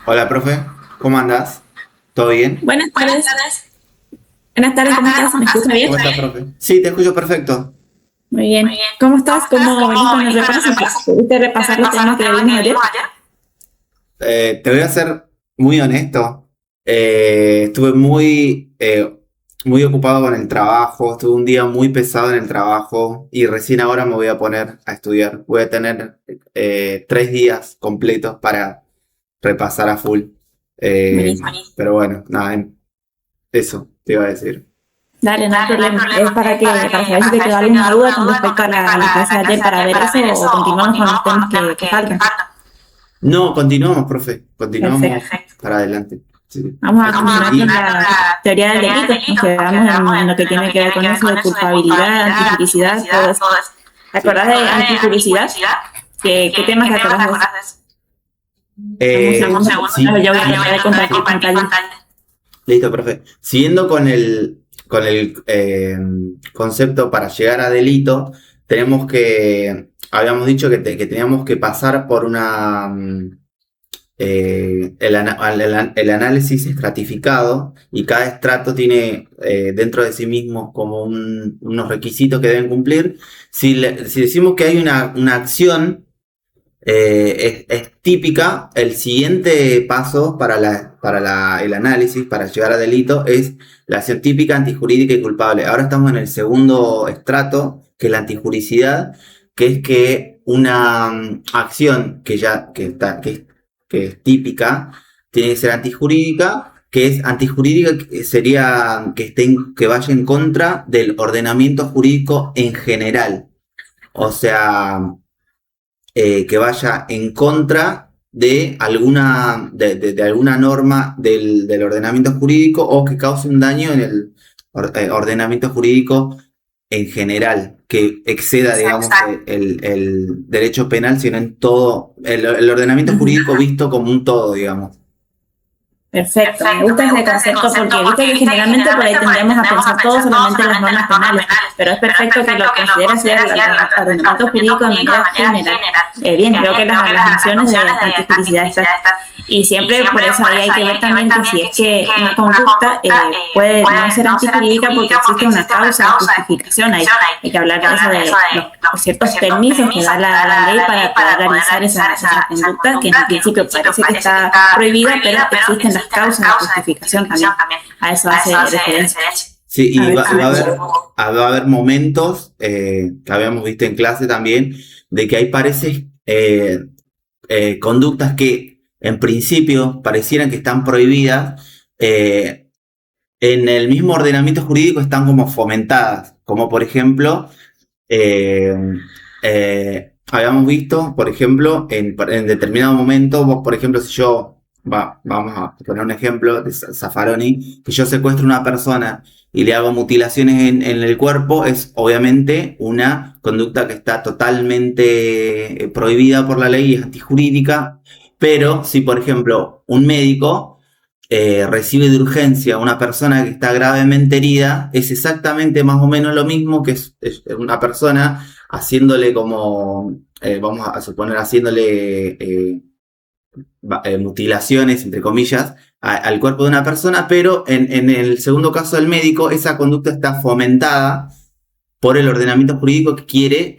Hola, profe, ¿cómo andás? ¿Todo bien? Buenas tardes. Buenas tardes, ¿cómo estás? ¿Me escucha bien? ¿Cómo estás, profe? Sí, te escucho perfecto. Muy bien. ¿Cómo estás? ¿Cómo venís con el repaso? ¿Pudiste repasar los temas que vimos ayer? Te voy a ser muy honesto. Estuve muy ocupado con el trabajo, estuve un día muy pesado en el trabajo y recién ahora me voy a poner a estudiar. Voy a tener 3 días completos para repasar a full. Eh, Buenísimo. pero bueno, nada, eso te iba a decir. Dale, no hay problema. Es para saber si te quedó alguna duda con respecto a la clase de ayer para ver eso o continuamos con los temas que faltan. No, continuamos, profe, continuamos Perfecto. para adelante. Sí. Vamos a continuar con la teoría del delito. Nos quedamos en lo que tiene que ver con eso de culpabilidad, antijuricidad, todo eso. ¿Te acordás de antijuricidad? ¿Qué temas te acordás de eso? Dame un segundo. Sí, Yo voy a tratar de compartir pantalla. listo, profe. Siguiendo con el concepto para llegar a delito, habíamos dicho que teníamos que pasar por el análisis estratificado y cada estrato tiene dentro de sí mismo como unos requisitos que deben cumplir. Si decimos que hay una acción es típica, el siguiente paso para el análisis, para llegar a delito, es la acción típica, antijurídica y culpable. Ahora estamos en el segundo estrato, que es la antijuricidad, que es que una acción que es típica tiene que ser antijurídica. Que es antijurídica, que sería que vaya en contra del ordenamiento jurídico en general. O sea, que vaya en contra de alguna norma del ordenamiento jurídico o que cause un daño en el ordenamiento jurídico en general, que exceda, digamos, el derecho penal, sino en todo, el ordenamiento jurídico visto como un todo, digamos. Perfecto, me gusta ese concepto porque viste que generalmente por ahí tendemos a pensar todo solamente en las normas penales, pero es perfecto que lo consideres ser el ordenamiento jurídico de manera general. Bien, creo que las nociones de antijuricidad están. Y siempre por eso ahí hay que ver también que si es que una conducta puede no ser antijurídica porque existe una causa de justificación ahí. Hay que hablar de eso de los ciertos permisos que da la ley para poder realizar esa conducta que en principio parece que está prohibida, pero existen las causas de justificación también. A eso hace referencia. Sí, y va a haber momentos que habíamos visto en clase también, de que hay conductas que en principio parecieran que están prohibidas, en el mismo ordenamiento jurídico están como fomentadas, como por ejemplo, eh, habíamos visto, por ejemplo, en determinado momento, vos, por ejemplo, si vamos a poner un ejemplo de Zaffaroni, que yo secuestro a una persona y le hago mutilaciones en el cuerpo, es obviamente una conducta que está totalmente prohibida por la ley y es antijurídica. Pero si, por ejemplo, un médico recibe de urgencia a una persona que está gravemente herida, es exactamente más o menos lo mismo que es una persona haciéndole vamos a suponer, haciéndole mutilaciones, entre comillas, al cuerpo de una persona, pero en el segundo caso del médico, esa conducta está fomentada por el ordenamiento jurídico que quiere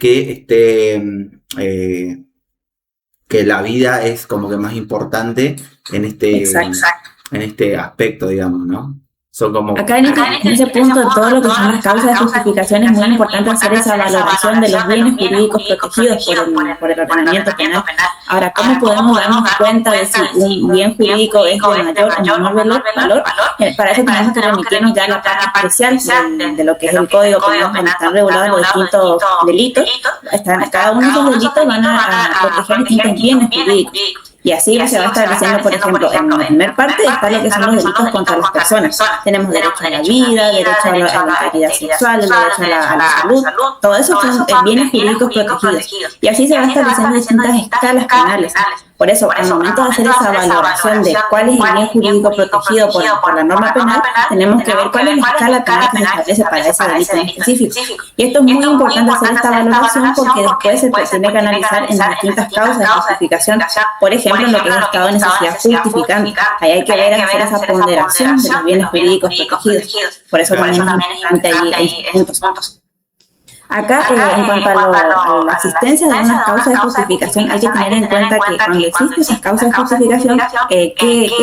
que la vida es como que más importante en este aspecto, digamos, ¿no? Son como... Acá en ese punto, todo lo que son las causas de justificación es muy importante hacer esa valoración de los bienes jurídicos protegidos por el ordenamiento penal. Ahora, ¿cómo podemos darnos cuenta de si un bien jurídico es de mayor o menor valor? Para eso tenemos que remitirnos ya a la parte especial de lo que es el código penal, donde están regulados los distintos delitos. Cada uno de esos delitos van a proteger distintos bienes jurídicos. Y así se va estableciendo, por ejemplo, en la primera parte está lo que son los delitos contra las personas. Tenemos derecho a la vida, derecho a la integridad sexual, el derecho a la salud. Todo eso son bienes jurídicos protegidos. Y así se va estableciendo distintas escalas penales. Por eso, al momento de hacer esa valoración de cuál es el bien jurídico protegido por la norma penal, tenemos que ver cuál es la escala penal que se establece para ese delito en específico. Y esto es muy importante hacer esta valoración porque después se tiene que analizar en las distintas causas de justificación. Por ejemplo, ejemplo, en lo que es estado de necesidad justificante. Ahí hay que ver hacer esa ponderación de los bienes jurídicos protegidos. Por eso también es importante ahí puntos. Acá, en cuanto a la existencia de unas causas de justificación, hay que tener en cuenta que cuando existen esas causas de justificación, ¿qué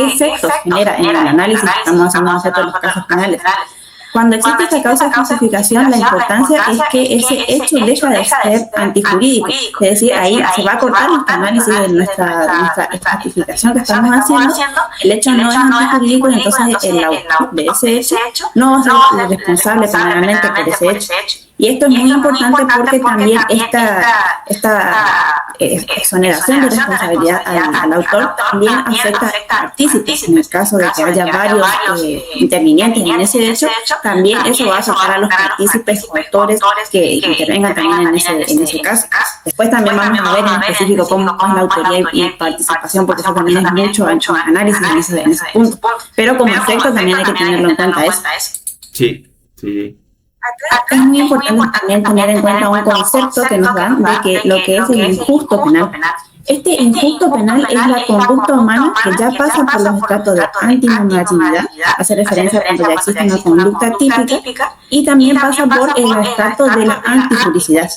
efectos genera en el análisis que estamos haciendo nosotros en los casos penales? Cuando existe esta causa de justificación, la importancia es que ese hecho deja de ser antijurídico. Es decir, ahí se va a cortar nuestro análisis de nuestra justificación que estamos haciendo. El hecho no es antijurídico y entonces el autor de ese hecho no va a ser responsable penalmente por ese hecho. Y esto es muy importante porque también esta exoneración de responsabilidad al autor también afecta a partícipes. En el caso de que haya varios intervinientes en ese hecho, también eso va a afectar a los partícipes o autores que intervengan también en ese caso. Después también vamos a ver en específico cómo es la autoría y participación, porque eso también es mucho análisis en ese punto. Pero como efecto también hay que tenerlo en cuenta eso. Sí. Es muy importante también tener en cuenta un concepto que nos dan de que lo que es el injusto penal. Este injusto penal es la conducta humana que ya pasa por los estratos de antinormatividad, hace referencia cuando ya existe una conducta típica, y también pasa por el estrato de la antijuricidad.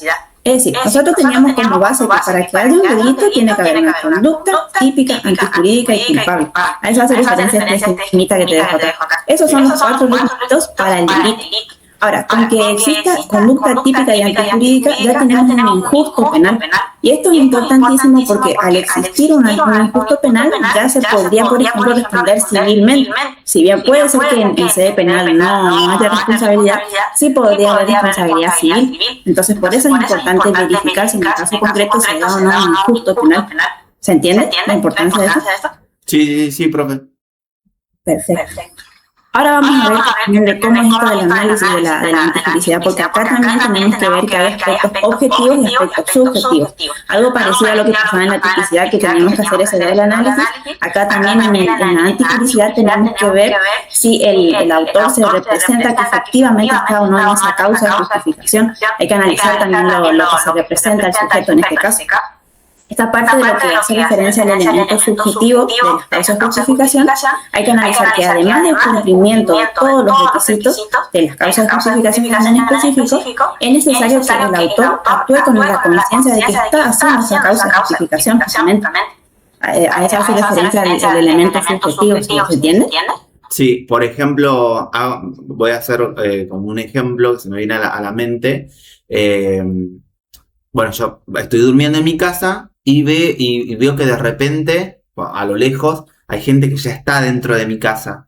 Es decir, nosotros teníamos como base que para que haya un delito tiene que haber una conducta típica, antijurídica y culpable. A eso hace referencia esta esquemita que te dejo acá. Esos son los 4 requisitos para el delito. Ahora, con que exista conducta típica y antijurídica, ya tenemos un injusto penal. Y esto es importantísimo porque al existir un injusto penal, ya se podría, por ejemplo, responder civilmente. Si bien puede ser que en sede penal no haya responsabilidad, sí podría haber responsabilidad civil. Entonces, por eso es importante verificar si en el caso concreto se da o no un injusto penal. ¿Se entiende la importancia de esto? Sí, profe. Perfecto. Ahora vamos a ver también de cómo es esto del análisis de la antijuricidad, porque acá también tenemos que ver que hay aspectos objetivos y aspectos subjetivos. Algo parecido a lo que pasaba en la tipicidad, que teníamos que hacer ese del análisis. Acá también en la antijuricidad tenemos que ver si el autor se representa que efectivamente está o no en esa causa de justificación. Hay que analizar también lo que se representa al sujeto en este caso. Esta parte de lo que hace referencia al elemento subjetivo de las causas de justificación, hay que analizar que además del cumplimiento de todos los requisitos de las causas de justificación que están en específico, es necesario que el autor actúe con la conciencia de que está haciendo esa causa de justificación precisamente. A eso hace referencia al elemento subjetivo, ¿se entiende? Sí, por ejemplo, voy a hacer como un ejemplo que se me viene a la mente. Bueno, yo estoy durmiendo en mi casa y veo que de repente, a lo lejos, hay gente que ya está dentro de mi casa.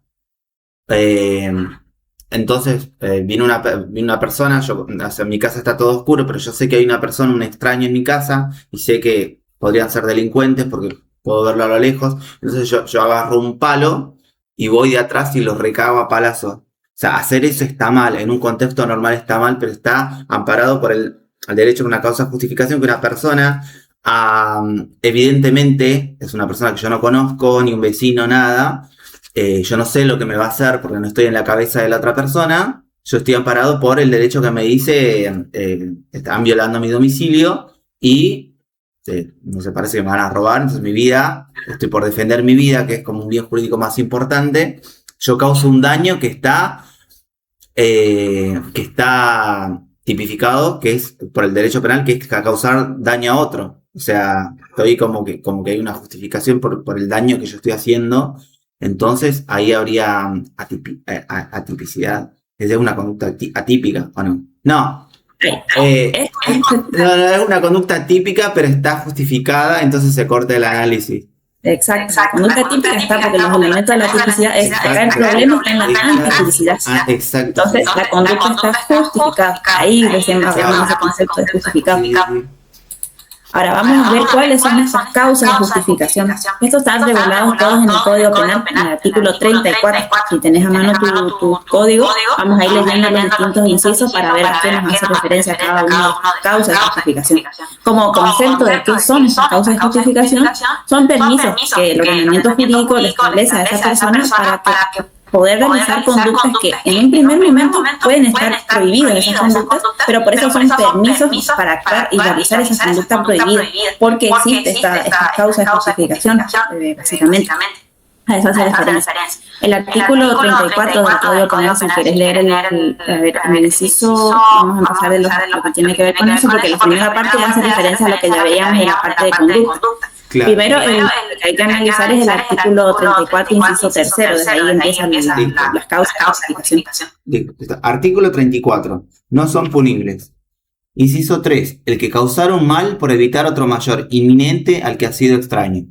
Entonces, viene una persona, en mi casa está todo oscuro, pero yo sé que hay una persona, un extraño en mi casa, y sé que podrían ser delincuentes porque puedo verlo a lo lejos. Entonces yo agarro un palo y voy de atrás y los recago a palazos. O sea, hacer eso está mal, en un contexto normal está mal, pero está amparado por el derecho a una causa de justificación que una persona, evidentemente, es una persona que yo no conozco, ni un vecino, nada. Yo no sé lo que me va a hacer porque no estoy en la cabeza de la otra persona. Yo estoy amparado por el derecho que me dice, están violando mi domicilio y no se parece que me van a robar. Entonces mi vida, estoy por defender mi vida, que es como un bien jurídico más importante. Yo causo un daño que está tipificado, que es por el derecho penal, que es causar daño a otro. O sea, estoy como que hay una justificación por el daño que yo estoy haciendo. Entonces, ahí habría atipicidad. Es una conducta atípica, ¿o no? No. No, es una conducta atípica, pero está justificada, entonces se corta el análisis. Exacto. La conducta típica está porque los elementos de la tipicidad es acá el problema está en la antitipicidad. Exacto. Entonces, la conducta está justificada. Ahí recién hablamos ese concepto de justificado. Ahora vamos a ver cuáles son esas causas de justificación. Estos están regulados todos en el Código Penal, en el artículo 34. Si tenés a mano tu código, vamos a ir leyendo los distintos incisos para ver a qué nos hace referencia cada una de las causas de justificación. Como concepto de qué son esas causas de justificación, son permisos que el ordenamiento jurídico le establece a esa persona para que poder realizar conductas que en un primer momento pueden estar prohibidas esas conductas, pero por eso son permisos para actuar y realizar esas conductas prohibidas, porque existe esta causa de justificación, básicamente. A eso hace referencia. El artículo 34 del Código Penal, si quieres leer el inciso, vamos a empezar de lo que tiene que ver con eso, porque la primera parte hace referencia a lo que ya veíamos en la parte de conducta. Claro. Primero, el que hay que analizar es el artículo 34, inciso tercero, desde ahí empiezan las causas de justificación. Artículo 34, no son punibles. Inciso 3, el que causara un mal por evitar otro mayor, inminente al que ha sido extraño.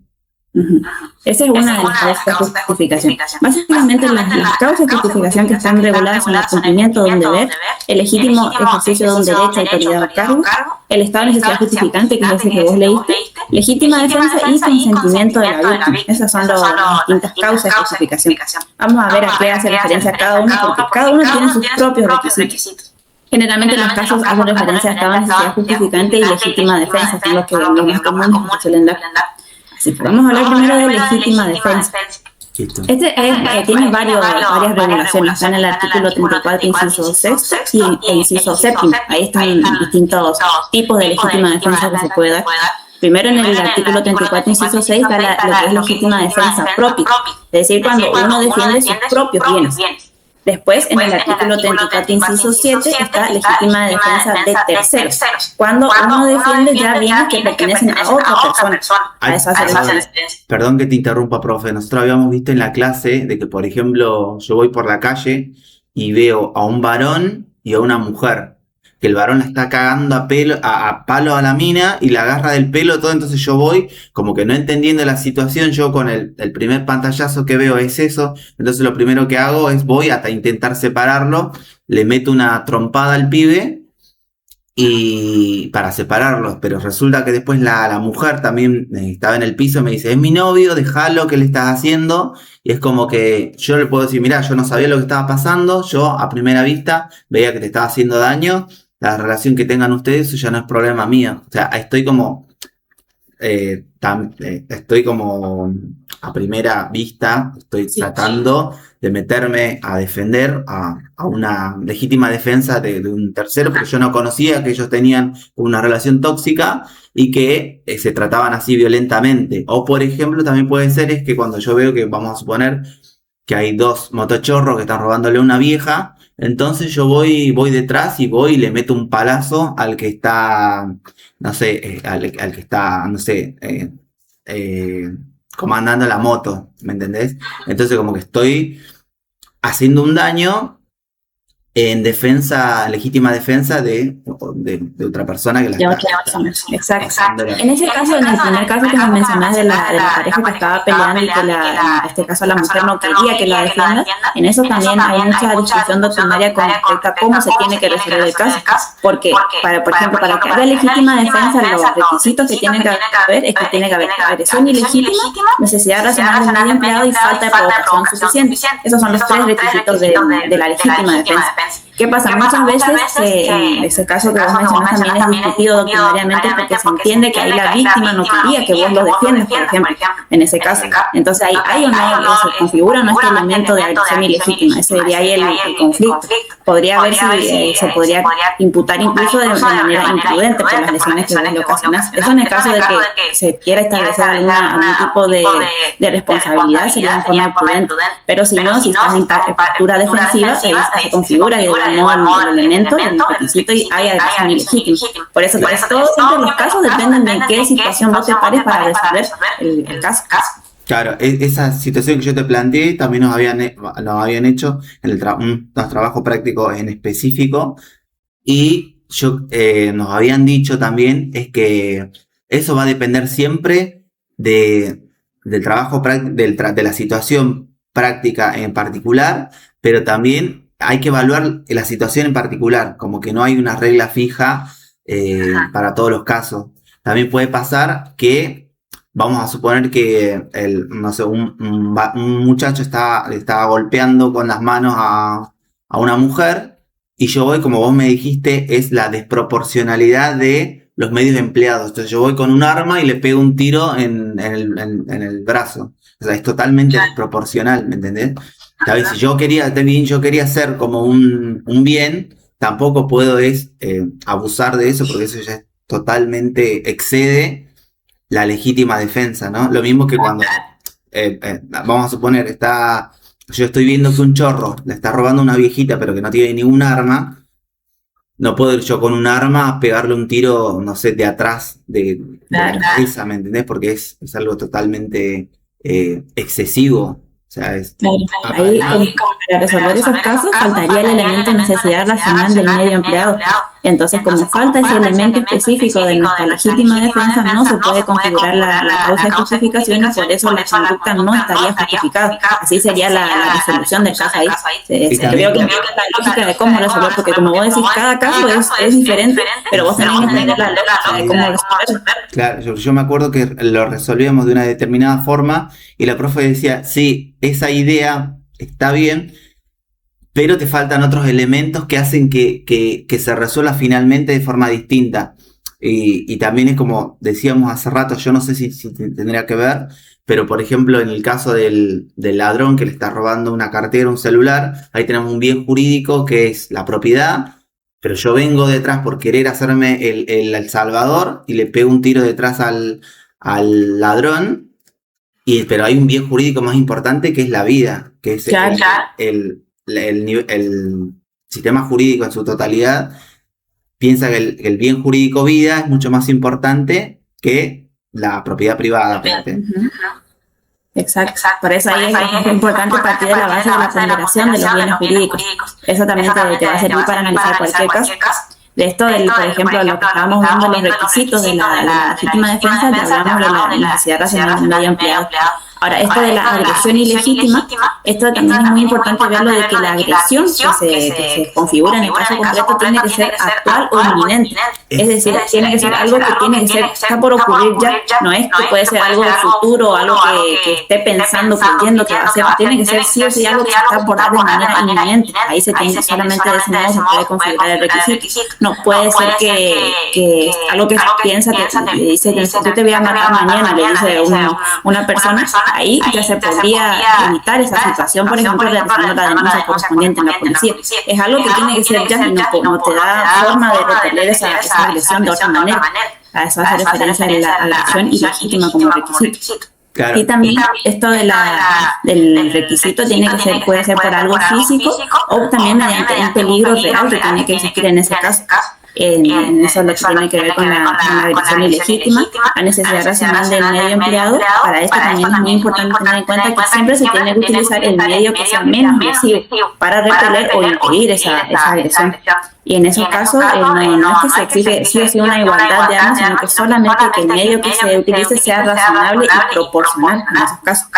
Esa es una de las causas de justificación. Básicamente las causas de justificación que están reguladas son el cumplimiento de un deber, el legítimo ejercicio de un derecho, autoridad o cargo, el estado de necesidad justificante, que es ese que vos leíste, legítima defensa y consentimiento de la víctima. Esas son las distintas causas de justificación. Vamos a ver a qué hace referencia cada uno, porque cada uno tiene sus propios requisitos. Generalmente en los casos hacen referencia a estado de necesidad justificante y legítima defensa, son los más comunes que suelen dar. Así que vamos a hablar primero de legítima defensa. Tiene varias regulaciones. Está en el artículo 34, inciso 6 e inciso 7. Ahí están distintos tipos de legítima defensa que se puede dar. Primero, en el artículo 34, inciso 6, da lo que es legítima defensa propia, es decir, cuando uno defiende sus propios bienes. Después, en el artículo 34, inciso 7, está legítima defensa de terceros, cuando uno defiende ya bienes que pertenecen a otra persona. Perdón que te interrumpa, profe. Nosotros habíamos visto en la clase de que, por ejemplo, yo voy por la calle y veo a un varón y a una mujer, que el varón la está cagando a palo a la mina y la agarra del pelo todo, entonces yo voy como que no entendiendo la situación, yo con el primer pantallazo que veo es eso, entonces lo primero que hago es voy hasta intentar separarlo, le meto una trompada al pibe y para separarlos, pero resulta que después la mujer también estaba en el piso, me dice, es mi novio, déjalo, ¿qué le estás haciendo? Y es como que yo le puedo decir, mirá, yo no sabía lo que estaba pasando, yo a primera vista veía que te estaba haciendo daño, la relación que tengan ustedes, eso ya no es problema mío. O sea, estoy como a primera vista, estoy tratando de meterme a defender a una legítima defensa de un tercero, porque yo no conocía que ellos tenían una relación tóxica y que se trataban así violentamente. O, por ejemplo, también puede ser es que cuando yo veo que, vamos a suponer, que hay dos motochorros que están robándole a una vieja, entonces yo voy detrás y le meto un palazo al que está, no sé, al que está, no sé, comandando la moto, ¿me entendés? Entonces como que estoy haciendo un daño en defensa, legítima defensa de otra persona que la está. Exacto. En ese caso, en el primer caso que me mencionás de la pareja que estaba peleando y que en este caso la mujer no quería que la defienda, en eso también hay mucha discusión doctrinaria con respecto a cómo se tiene que resolver el caso. Porque, por ejemplo, para que haya legítima defensa, los requisitos que tienen que haber es que tiene que haber agresión ilegítima, necesidad racional del medio empleado y falta de provocación suficiente. Esos son los tres requisitos de la legítima defensa. ¿Qué pasa? Muchas veces, ese caso que vos mencionás también es discutido doctrinariamente porque se entiende que ahí la víctima no quería que vos lo defiendas, por ejemplo, en ese caso. Entonces ahí hay o no, se configura no este elemento de agresión ilegítima, ese sería ahí el conflicto. Podría ver si se podría imputar incluso de manera imprudente por las lesiones que vos le ocasionás. Eso en el caso de que se quiera establecer algún tipo de responsabilidad sería en forma imprudente. Pero si no, si estás en postura defensiva, ahí se configura y no el elemento, el requisito y hay agresión ilegítima. Por eso todos los casos dependen de en qué situación vos te pares para resolver el caso. Claro, esa situación que yo te planteé también nos habían hecho en un trabajo práctico en específico y nos habían dicho también es que eso va a depender siempre del trabajo de la situación práctica en particular, pero también hay que evaluar la situación en particular, como que no hay una regla fija para todos los casos. También puede pasar que, vamos a suponer que un muchacho le estaba golpeando con las manos a una mujer, y yo voy, como vos me dijiste, es la desproporcionalidad de los medios empleados. Entonces yo voy con un arma y le pego un tiro en el brazo. O sea, es totalmente desproporcional, ¿me entendés? ¿sabes? Si yo quería hacer como un bien, tampoco puedo abusar de eso, porque eso ya totalmente excede la legítima defensa, ¿no? Lo mismo que cuando, vamos a suponer, yo estoy viendo que un chorro le está robando a una viejita, pero que no tiene ningún arma. No puedo ir yo con un arma a pegarle un tiro, no sé, de atrás de la cabeza, ¿me entendés? Porque es algo totalmente excesivo. O sea, Ahí, para resolver esos casos, faltaría el elemento de necesidad racional del medio empleado. Entonces, como falta ese elemento específico de nuestra legítima defensa, no se puede configurar la causa de justificación y por eso la conducta no estaría justificada. Así sería la resolución del caso ahí. Creo que es la lógica de cómo resolver, porque como vos decís, cada caso es diferente, pero vos tenés que entender la lógica de cómo resolverlo. Claro, yo me acuerdo que lo resolvíamos de una determinada forma y la profe decía, sí, esa idea está bien, pero te faltan otros elementos que hacen que se resuelva finalmente de forma distinta. Y también es como decíamos hace rato, yo no sé si tendría que ver, pero por ejemplo en el caso del ladrón que le está robando una cartera, un celular, ahí tenemos un bien jurídico que es la propiedad, pero yo vengo detrás por querer hacerme el salvador y le pego un tiro detrás al ladrón. Pero hay un bien jurídico más importante que es la vida, que es el sistema jurídico en su totalidad piensa que el bien jurídico vida es mucho más importante que la propiedad privada. Exacto. Por eso ahí es importante partir de la base de la ponderación de los bienes jurídicos. Eso también te va a servir para analizar cualquier caso. De esto, por ejemplo, lo que estábamos viendo, los requisitos de la legítima defensa, ya hablamos de la necesidad racional del medio empleado. Ahora, esto de la agresión ilegítima, esto también es muy importante verlo de que la agresión que se configura en el caso concreto tiene que ser actual o inminente. Es decir, tiene que ser algo que tiene que ser, está por ocurrir ya, no es que puede ser algo del futuro, algo que esté pensando, creyendo que va a ser, tiene que ser sí o sí algo que se está por dar de manera inminente. Ahí se tiene solamente de ese modo se puede configurar el requisito. No puede ser que algo que piensa, que le dice que yo te voy a matar mañana, le dice una persona, ahí ya se podría evitar esa situación, por ejemplo, realizando la denuncia correspondiente en la policía. Es algo que tiene que ser ya y no te da forma de repeler esa agresión de otra manera. A eso hace referencia a la agresión ilegítima como requisito. Claro. Y también esto del requisito puede ser por algo físico o también mediante un peligro real que tiene que existir en ese caso. En eso es lo que tiene que ver con la agresión ilegítima, la necesidad racional del medio empleado. Para esto también es muy importante tener en cuenta que siempre se tiene que utilizar el medio que sea menos lesivo para repeler o impedir esa agresión. Y en esos casos no es que se exige sí o sí una igualdad de armas, sino que solamente que el medio que se utilice sea razonable y proporcional en esos casos.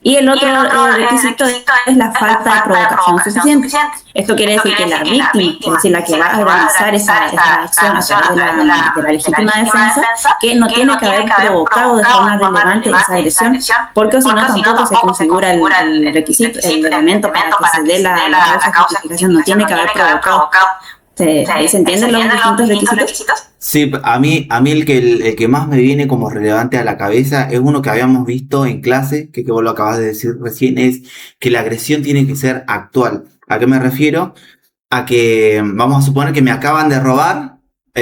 Y el otro requisito es la falta de provocación suficiente. Esto quiere decir que la víctima, es decir, la que va a realizar esa acción a través de la legítima defensa, que no tiene que haber provocado de forma relevante esa agresión, porque si no tampoco se configura el requisito, el elemento para que se dé la causa de justificación, no tiene que haber provocado. ¿Se entienden los distintos requisitos? Sí, a mí el que más me viene como relevante a la cabeza es uno que habíamos visto en clase, que vos lo acabas de decir recién, es que la agresión tiene que ser actual. ¿A qué me refiero? A que vamos a suponer que me acaban de robar,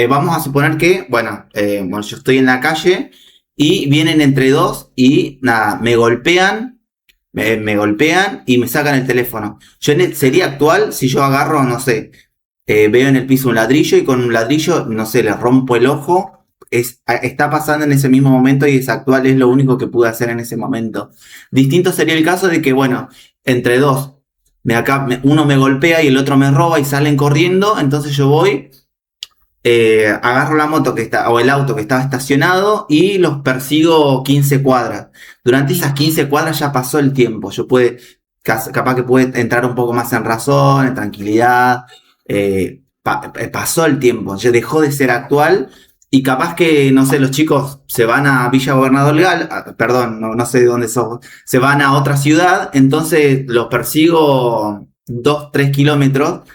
vamos a suponer que, yo estoy en la calle y vienen entre dos y nada, me golpean y me sacan el teléfono. Sería actual si yo agarro, no sé, veo en el piso un ladrillo y con un ladrillo, no sé, le rompo el ojo. Está pasando en ese mismo momento y es actual, es lo único que pude hacer en ese momento. Distinto sería el caso de que, entre dos, uno me golpea y el otro me roba y salen corriendo, entonces yo voy, agarro la moto o el auto que estaba estacionado y los persigo 15 cuadras. Durante esas 15 cuadras ya pasó el tiempo, capaz que puede entrar un poco más en razón, en tranquilidad. Pasó el tiempo, ya dejó de ser actual y capaz que, no sé, los chicos se van a Villa Gobernador Legal, no sé de dónde son, se van a otra ciudad, entonces los persigo 2-3 kilómetros,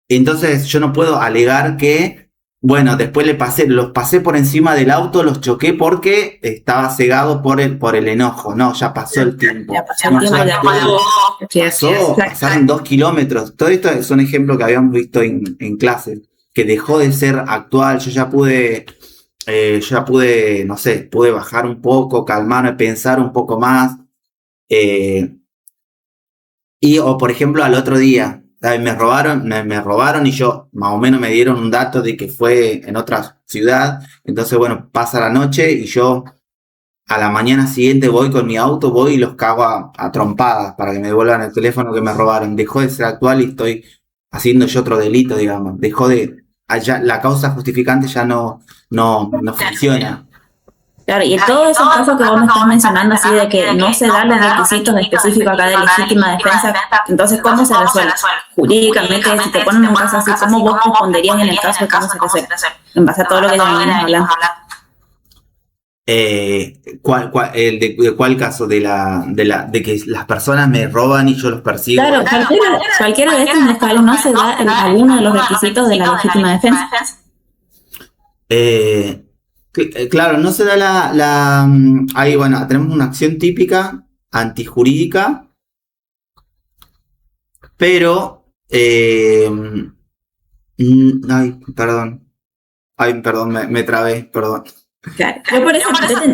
entonces yo no puedo alegar que Bueno, después los pasé por encima del auto, los choqué porque estaba cegado por el enojo. No, ya pasó el tiempo. Ya pasó el tiempo, pasaron 2 kilómetros. Todo esto es un ejemplo que habíamos visto en clase, que dejó de ser actual. Yo ya pude, no sé, pude bajar un poco, calmarme, pensar un poco más. O por ejemplo, al otro día, me robaron y yo más o menos me dieron un dato de que fue en otra ciudad. Entonces, bueno, pasa la noche y yo a la mañana siguiente voy con mi auto, voy y los cago a trompadas para que me devuelvan el teléfono que me robaron. Dejó de ser actual y estoy haciendo yo otro delito, digamos. La causa justificante ya no funciona. Claro, y en todos esos casos que vos me estás mencionando, así de que no se dan los requisitos específicos acá de legítima defensa, entonces, ¿cómo se resuelve? Jurídicamente, si te ponen un caso así, ¿cómo vos responderías en el caso de cómo se resuelve? En base a todo lo que ya venimos hablando. ¿Cuál caso? De que las personas me roban y yo los persigo. Claro, cualquiera de estos en los cuales no se da alguno de los requisitos de la legítima defensa. Claro, no se da ahí, bueno, tenemos una acción típica antijurídica, pero me trabé, perdón. Claro. Yo por eso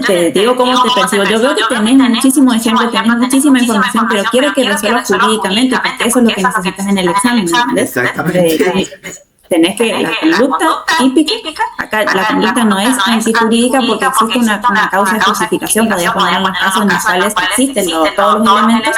te digo cómo te percibo. Yo veo que tenés muchísimos ejemplos, tenés muchísima información, pero quiero que resuelvas jurídicamente, porque eso es lo que necesitas en el examen, ¿entendés? Exactamente. Tenés que la conducta típica, acá la conducta no es antijurídica porque existe una causa de justificación, podría poner unos casos en los cuales existen todos los elementos,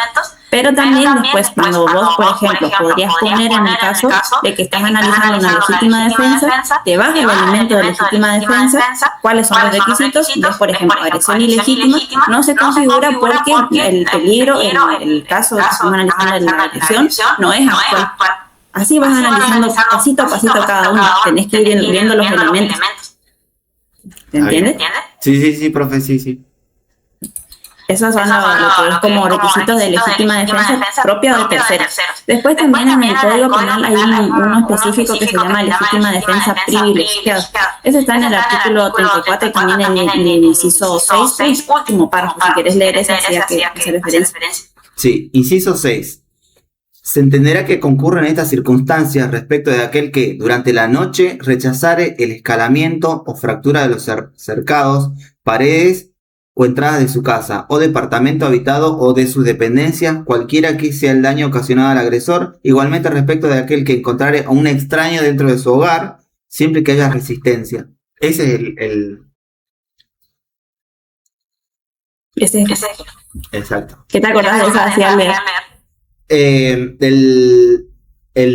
pero también después cuando vos, por ejemplo, podrías poner en el caso de que estás analizando una legítima defensa, te vas al elemento de legítima defensa, cuáles son los requisitos, ves, por ejemplo, agresión ilegítima, no se configura porque el peligro, el caso que estamos analizando de la agresión, no es actual. Así vas analizando pasito a pasito cada uno. Tenés que ir viendo los elementos. ¿Te entiendes? Sí, profe, sí. Esos son lo que es como requisitos de legítima defensa propia de terceros. Después también en el Código Penal hay uno específico que se llama legítima defensa privilegiada. Eso está en el artículo 34 y también en el inciso 6, último párrafo. Si querés leer ese, hacía que hace referencia. Sí, inciso 6. Se entenderá que concurren estas circunstancias respecto de aquel que, durante la noche, rechazare el escalamiento o fractura de los cercados, paredes o entradas de su casa, o departamento habitado o de sus dependencias, cualquiera que sea el daño ocasionado al agresor, igualmente respecto de aquel que encontrare a un extraño dentro de su hogar, siempre que haya resistencia. Ese es Ese es. Exacto. ¿Qué te acordás de esa hacía leer? El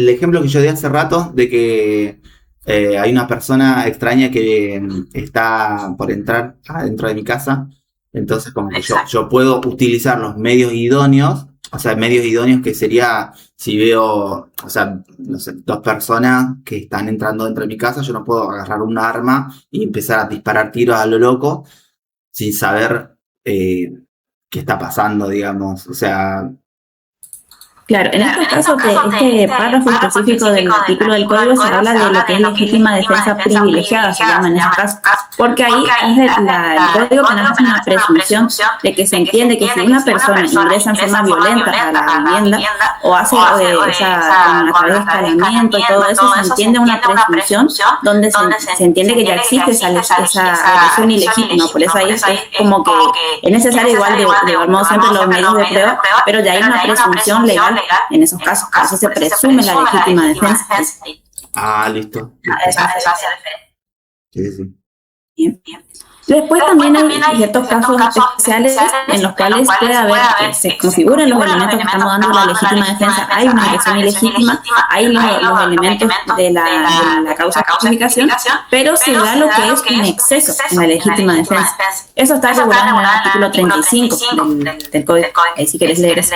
ejemplo que yo di hace rato de que hay una persona extraña que está por entrar adentro de mi casa, entonces como que yo puedo utilizar los medios idóneos, o sea, medios idóneos que sería si veo, o sea, no sé, 2 personas que están entrando dentro de mi casa, yo no puedo agarrar un arma y empezar a disparar tiros a lo loco sin saber qué está pasando, digamos, o sea. Claro, en estos casos, este párrafo específico del artículo del código se habla de lo que es legítima defensa privilegiada, se llama en este caso, porque ahí el código penal hace una presunción de que se entiende que si una persona ingresa en forma violenta a la vivienda o hace a través de escalamiento y todo eso, se entiende una presunción donde se entiende que ya existe esa agresión ilegítima, por eso ahí es como que es necesario igual de modo siempre los medios de prueba, pero ya hay una presunción legal en esos casos, así se presume la legítima defensa. Listo. Eso hace referencia. Sí. Bien. Después también hay ciertos casos especiales en los cuales puede haber, se configuran los elementos que estamos dando la legítima defensa, hay una agresión ilegítima, hay los elementos de la causa de justificación, pero se da lo que es un exceso en la legítima defensa. Eso está regulado en el artículo 35 del Código. Ahí si querés leer eso.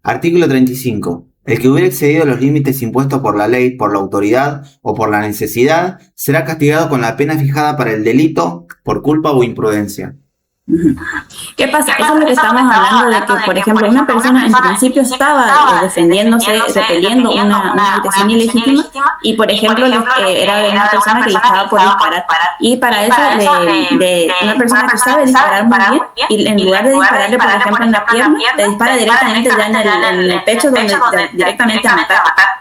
Artículo 35. El que hubiera excedido los límites impuestos por la ley, por la autoridad o por la necesidad, será castigado con la pena fijada para el delito por culpa o imprudencia. ¿Qué pasa? Eso es lo que estamos hablando de que, por ejemplo, una persona en principio estaba defendiéndose, repeliendo una agresión ilegítima y, por ejemplo, era de una persona que le estaba por disparar. Y para eso, de una persona que sabe disparar muy bien y en lugar de dispararle, por ejemplo, en la pierna, le dispara directamente ya en el pecho, donde directamente a matar.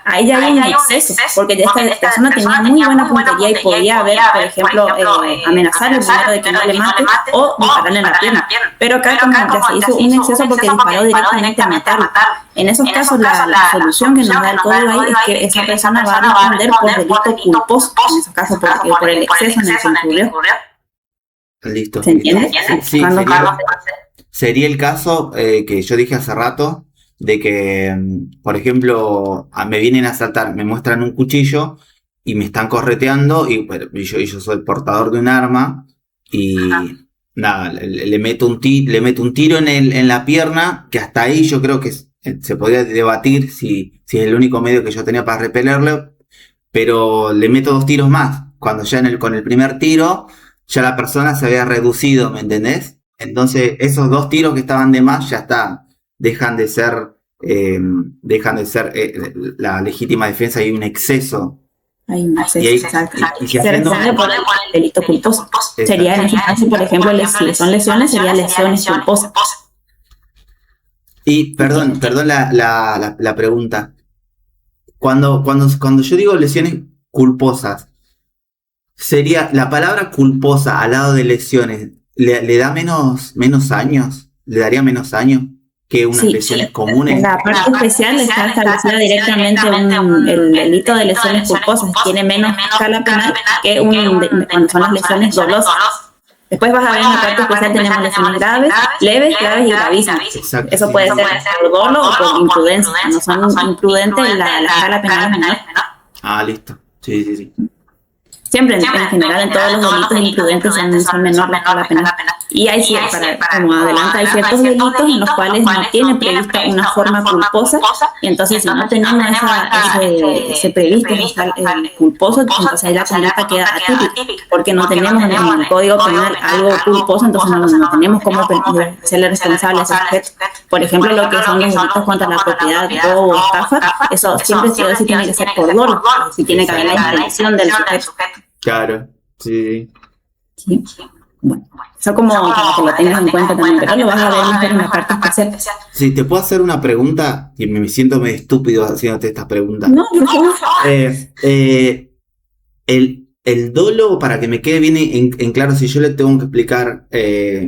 Ahí ya hay un exceso, porque ya esta persona tenía muy buena puntería y podía haber, por ejemplo, amenazarle primero de que no le mate o dispararle en la pierna. Pero acá como ya se hizo un exceso porque disparó directamente a matarlo. En esos casos la solución que nos da el código ahí es que esa persona va a responder por delito culposo, en esos casos por el exceso en el que incurrió. Listo. ¿Se entiende? Sí, sería el caso que yo dije hace rato, de que, por ejemplo, me vienen a asaltar, me muestran un cuchillo y me están correteando y yo soy portador de un arma y nada, le meto un tiro en la pierna, que hasta ahí yo creo que se podía debatir si es el único medio que yo tenía para repelerlo, pero le meto 2 tiros más, cuando ya con el primer tiro ya la persona se había reducido, ¿me entendés? Entonces esos 2 tiros que estaban de más ya dejan de ser la legítima defensa y un exceso. Hay un exceso, exacto. Y se responde por el delito culposo. Exacto. Sería en ese caso, por ejemplo, si son lesiones, sería lesiones culposas. Y perdón la pregunta. Cuando yo digo lesiones culposas, sería la palabra culposa al lado de lesiones, ¿le da menos años? ¿Le daría menos años que unas lesiones comunes? La parte especial está establecida directamente el delito de lesiones culposas. Tiene menos escala penal que cuando son las lesiones dolosas. Después vas a ver en la parte especial tenemos lesiones graves, leves y gravísimas. Exacto, eso puede ser por dolo o por imprudencia. Cuando son imprudentes, la escala penal es menor. Listo. Sí. Siempre, en general, en todos los delitos imprudentes son menor la escala penal. Y hay como adelante, hay ciertos delitos en los cuales no tiene prevista una forma culposa, y entonces si no tenemos ese previsto el culposo, entonces ahí la conducta queda atípica, porque no tenemos en el Código Penal algo culposo, entonces no tenemos cómo hacerle responsable a ese sujeto. Por ejemplo, lo que son los delitos contra la propiedad, robo o estafa, eso siempre tiene que ser por dolo, si tiene que haber la intención del sujeto. Claro, sí. Bueno, eso como que lo tengas en cuenta también, pero lo vas a ver mejor en la parte especial. Sí, te puedo hacer una pregunta, y me siento medio estúpido haciéndote esta pregunta. No. El dolo, para que me quede bien en claro, si yo le tengo que explicar,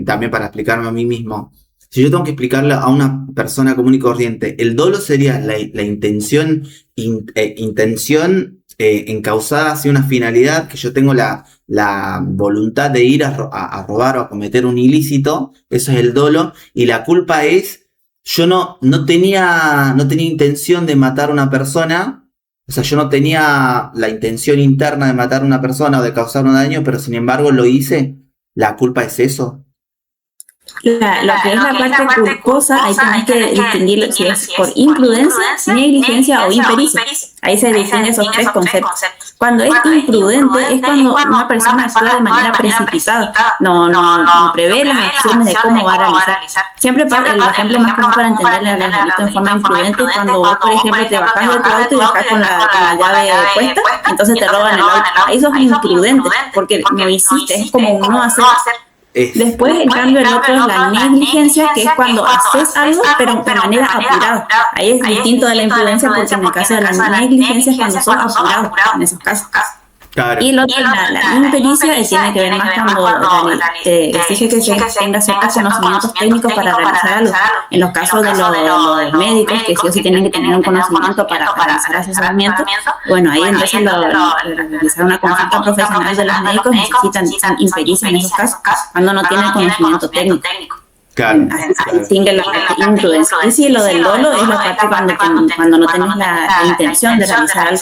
también para explicarme a mí mismo, si yo tengo que explicarle a una persona común y corriente, el dolo sería la intención encausada hacia una finalidad, que yo tengo la voluntad de ir a robar o a cometer un ilícito, eso es el dolo, y la culpa es, yo no tenía intención de matar a una persona, o sea, yo no tenía la intención interna de matar a una persona o de causar un daño, pero sin embargo lo hice, la culpa es eso. Lo que es la parte culposa, ahí tenés que distinguir si es por imprudencia, negligencia o impericia. Ahí se distinguen esos 3 conceptos. Cuando es imprudente es cuando una persona actúa de manera precipitada, no prevé las acciones de cómo va a realizar. Siempre el ejemplo más común para entenderle al delito en forma imprudente es cuando vos, por ejemplo, te bajás de tu auto y bajás con la llave puesta, entonces te roban el auto. Ahí sos imprudente, porque no hiciste, es como un no hacer. Después, en cambio, el otro es la negligencia, que es cuando haces algo, pero de manera apurada. Ahí es distinto de la imprudencia, porque en el caso de la negligencia es cuando sos apurado, en esos casos. Claro. Y lo otro, la impericia, tiene que ver más cuando te exige que se tenga ciertos conocimientos técnicos para realizar algo. En los casos de los médicos, que sí o sí tienen que tener un conocimiento para realizar asesoramiento, bueno, ahí entonces realizar una consulta profesional de los médicos necesitan impericia en esos casos, cuando no tienen conocimiento técnico. Claro. Así distingue la parte imprudencia. Y sí, lo del dolo es la parte cuando no tenés la intención de realizar algo.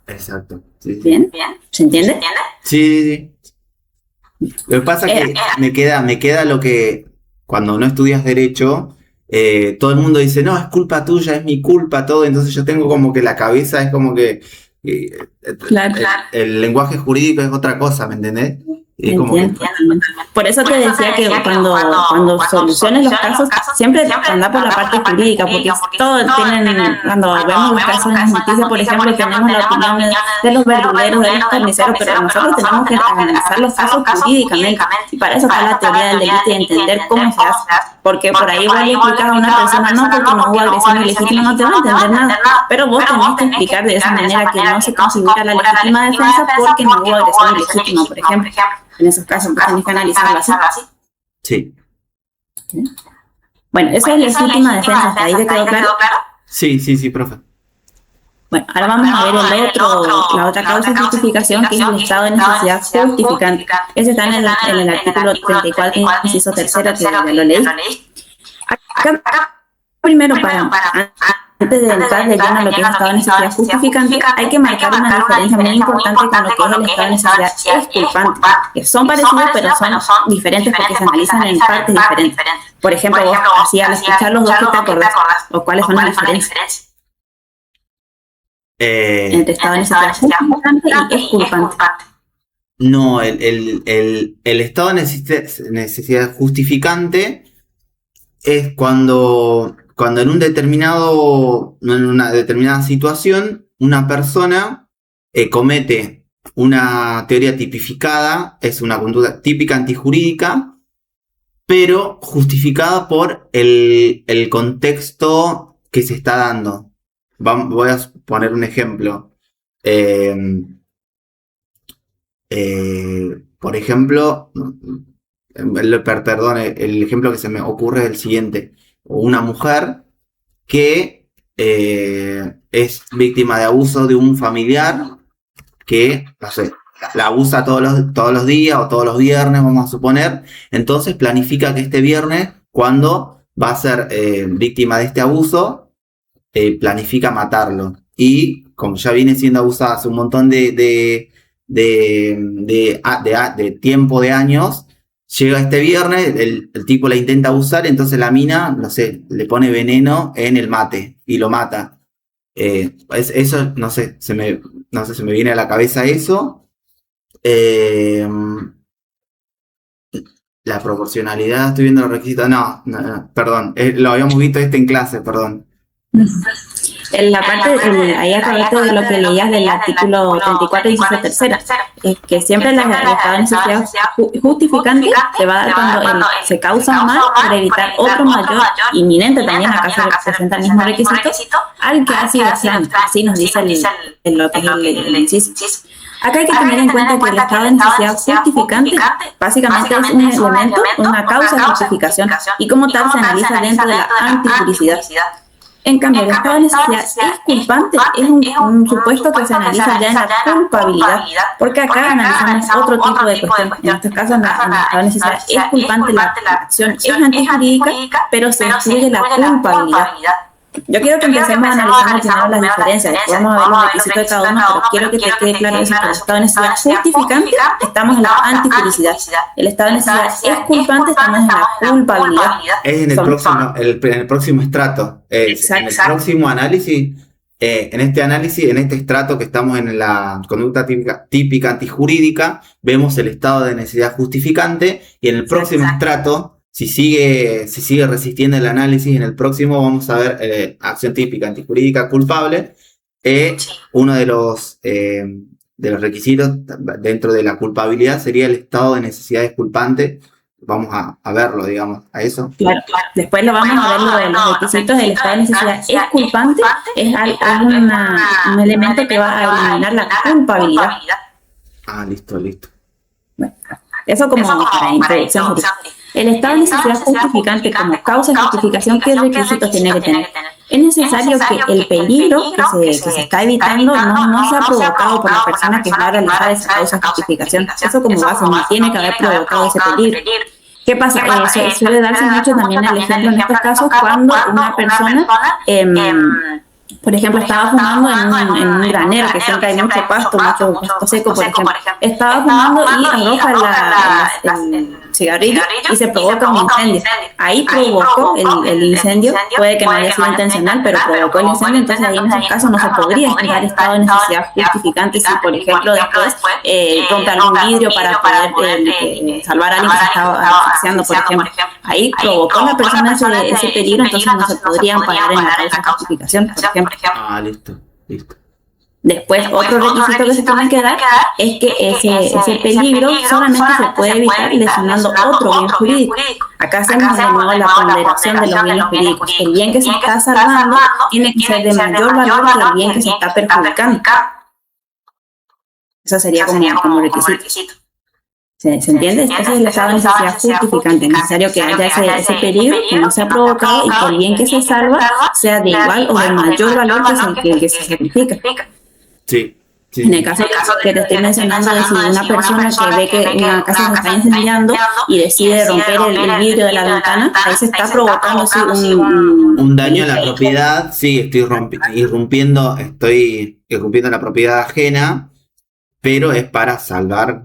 Exacto. Sí. ¿Bien? ¿Se entiende? Sí. Lo que pasa es que me queda lo que cuando no estudias derecho, todo el mundo dice, no, es culpa tuya, es mi culpa, todo. Entonces yo tengo como que la cabeza es como que claro. El lenguaje jurídico es otra cosa, ¿me entendés? Es como que, por eso te decía que cuando soluciones los casos, siempre anda por la parte jurídica, porque todos tienen, cuando vemos los casos en las noticias, por ejemplo, tenemos la opinión de los verduleros, de los carniceros, pero nosotros tenemos que analizar los casos jurídicamente, y para eso está la teoría del delito y entender cómo se hace, porque por ahí vos le explicas a una persona, no, porque no hubo agresión ilegítima, no te va a entender nada, pero vos tenés que explicar de esa manera que no se configura la legítima defensa porque no hubo agresión ilegítima, por ejemplo. En esos casos, pues tenés que analizarlo así. Sí. Bueno, esa es legítima defensa, ¿hasta ahí te quedó claro? Sí, profe. Bueno, ahora vamos a ver la otra causa de justificación, que es el estado de necesidad justificante. Ese está en el artículo 34, inciso tercero, que ya lo leí. Acá, primero, antes de entrar de lleno a lo que es el estado de necesidad justificante, hay que marcar una diferencia muy importante con lo que es el estado de necesidad exculpante, que son parecidos pero son diferentes porque se analizan en partes diferentes. Por ejemplo, vos así al escuchar los dos, ¿qué te acordás? ¿O cuáles son las diferencias entre estado de necesidad justificante y exculpante? No, el estado de necesidad justificante es cuando en una determinada situación una persona comete una teoría tipificada, es una conducta típica antijurídica, pero justificada por el contexto que se está dando. Voy a poner un ejemplo. Por ejemplo, perdón, el ejemplo que se me ocurre es el siguiente. Una mujer que es víctima de abuso de un familiar que, no sé, la abusa todos los días o todos los viernes, vamos a suponer. Entonces planifica que este viernes, cuando va a ser víctima de este abuso, planifica matarlo. Y como ya viene siendo abusada hace un montón de tiempo, de años, llega este viernes, el tipo la intenta abusar, entonces la mina, no sé, le pone veneno en el mate y lo mata. Eso, no sé, se me viene a la cabeza eso. La proporcionalidad, estoy viendo los requisitos. No, perdón, lo habíamos visto en clase, perdón. En la parte, ahí acabaste de lo que leías del artículo 34, inciso tercero, que siempre el estado de necesidad justificante se va a dar cuando se causa un mal para evitar otro mayor inminente, también acá se representa el mismo requisito, al que ha sido dañado. Así nos dice lo que es el inciso. Acá hay que tener en cuenta que el estado de necesidad justificante básicamente es un elemento, una causa de justificación, y como tal se analiza dentro de la antijuricidad. En cambio, el estado de necesidad exculpante es un supuesto que se analiza ya en la culpabilidad, porque acá analizamos otro tipo de cuestión. En estos casos, en el estado de necesidad exculpante, la acción es antijurídica, pero se excluye la culpabilidad. Yo quiero que empecemos a analizar primero las diferencias, después vamos a ver los requisitos de cada uno, pero quiero que te quede claro eso, que el estado de necesidad justificante estamos en la antijuricidad, el estado de necesidad exculpante estamos en la culpabilidad. Es en el próximo estrato, en el próximo análisis, en este estrato que estamos en la conducta típica antijurídica, vemos el estado de necesidad justificante, y en el próximo estrato, si sigue resistiendo el análisis, en el próximo vamos a ver acción típica antijurídica culpable. Uno de los requisitos dentro de la culpabilidad sería el estado de necesidad exculpante. Vamos a verlo, digamos, a eso. Claro. Después lo vamos a ver lo de los requisitos del estado de necesidad exculpante. Es un elemento que va a eliminar la culpabilidad. Listo. Bueno, eso como para introducción. El estado de necesidad justificante como causa de justificación, ¿qué requisitos tiene que tener? Es necesario que el peligro que se está evitando no sea provocado por la persona que va a realizar esa causa de justificación. Eso como base, no tiene que haber provocado ese peligro. ¿Qué pasa? Suele darse mucho también el ejemplo en estos casos cuando una persona Por ejemplo, estaba fumando en un granero, que siempre hay mucho pasto seco, por ejemplo. Estaba fumando y arroja el cigarrillo y se provoca un incendio. Ahí provocó el incendio, puede que no haya sido intencional, pero provocó el incendio, entonces ahí en esos casos no se podría dar estado de necesidad justificante si, por ejemplo, después rompe algún vidrio para poder salvar a alguien que se estaba asfixiando, por ejemplo. Ahí provocó a la persona ese peligro, entonces no se podría amparar en la causa de justificación, por ejemplo. Listo. Después, otro requisito que se tiene que dar es que ese peligro solamente se puede evitar lesionando otro bien jurídico. Acá hacemos de nuevo la ponderación de los bienes jurídicos. El bien que se está salvando tiene que ser de mayor valor que el bien que se está perjudicando. Eso sería como requisito. ¿Se entiende? Ese es el estado de necesidad justificante. Es necesario que haya ese peligro que no se ha provocado y que el bien que se salva sea de igual o de mayor valor que el que se sacrifica. Sí. En el caso que te estoy mencionando, de si una persona que ve que una casa se está incendiando y decide romper el vidrio de la ventana, ahí se está provocando un daño a la propiedad. Sí, estoy irrumpiendo la propiedad ajena, pero es para salvar,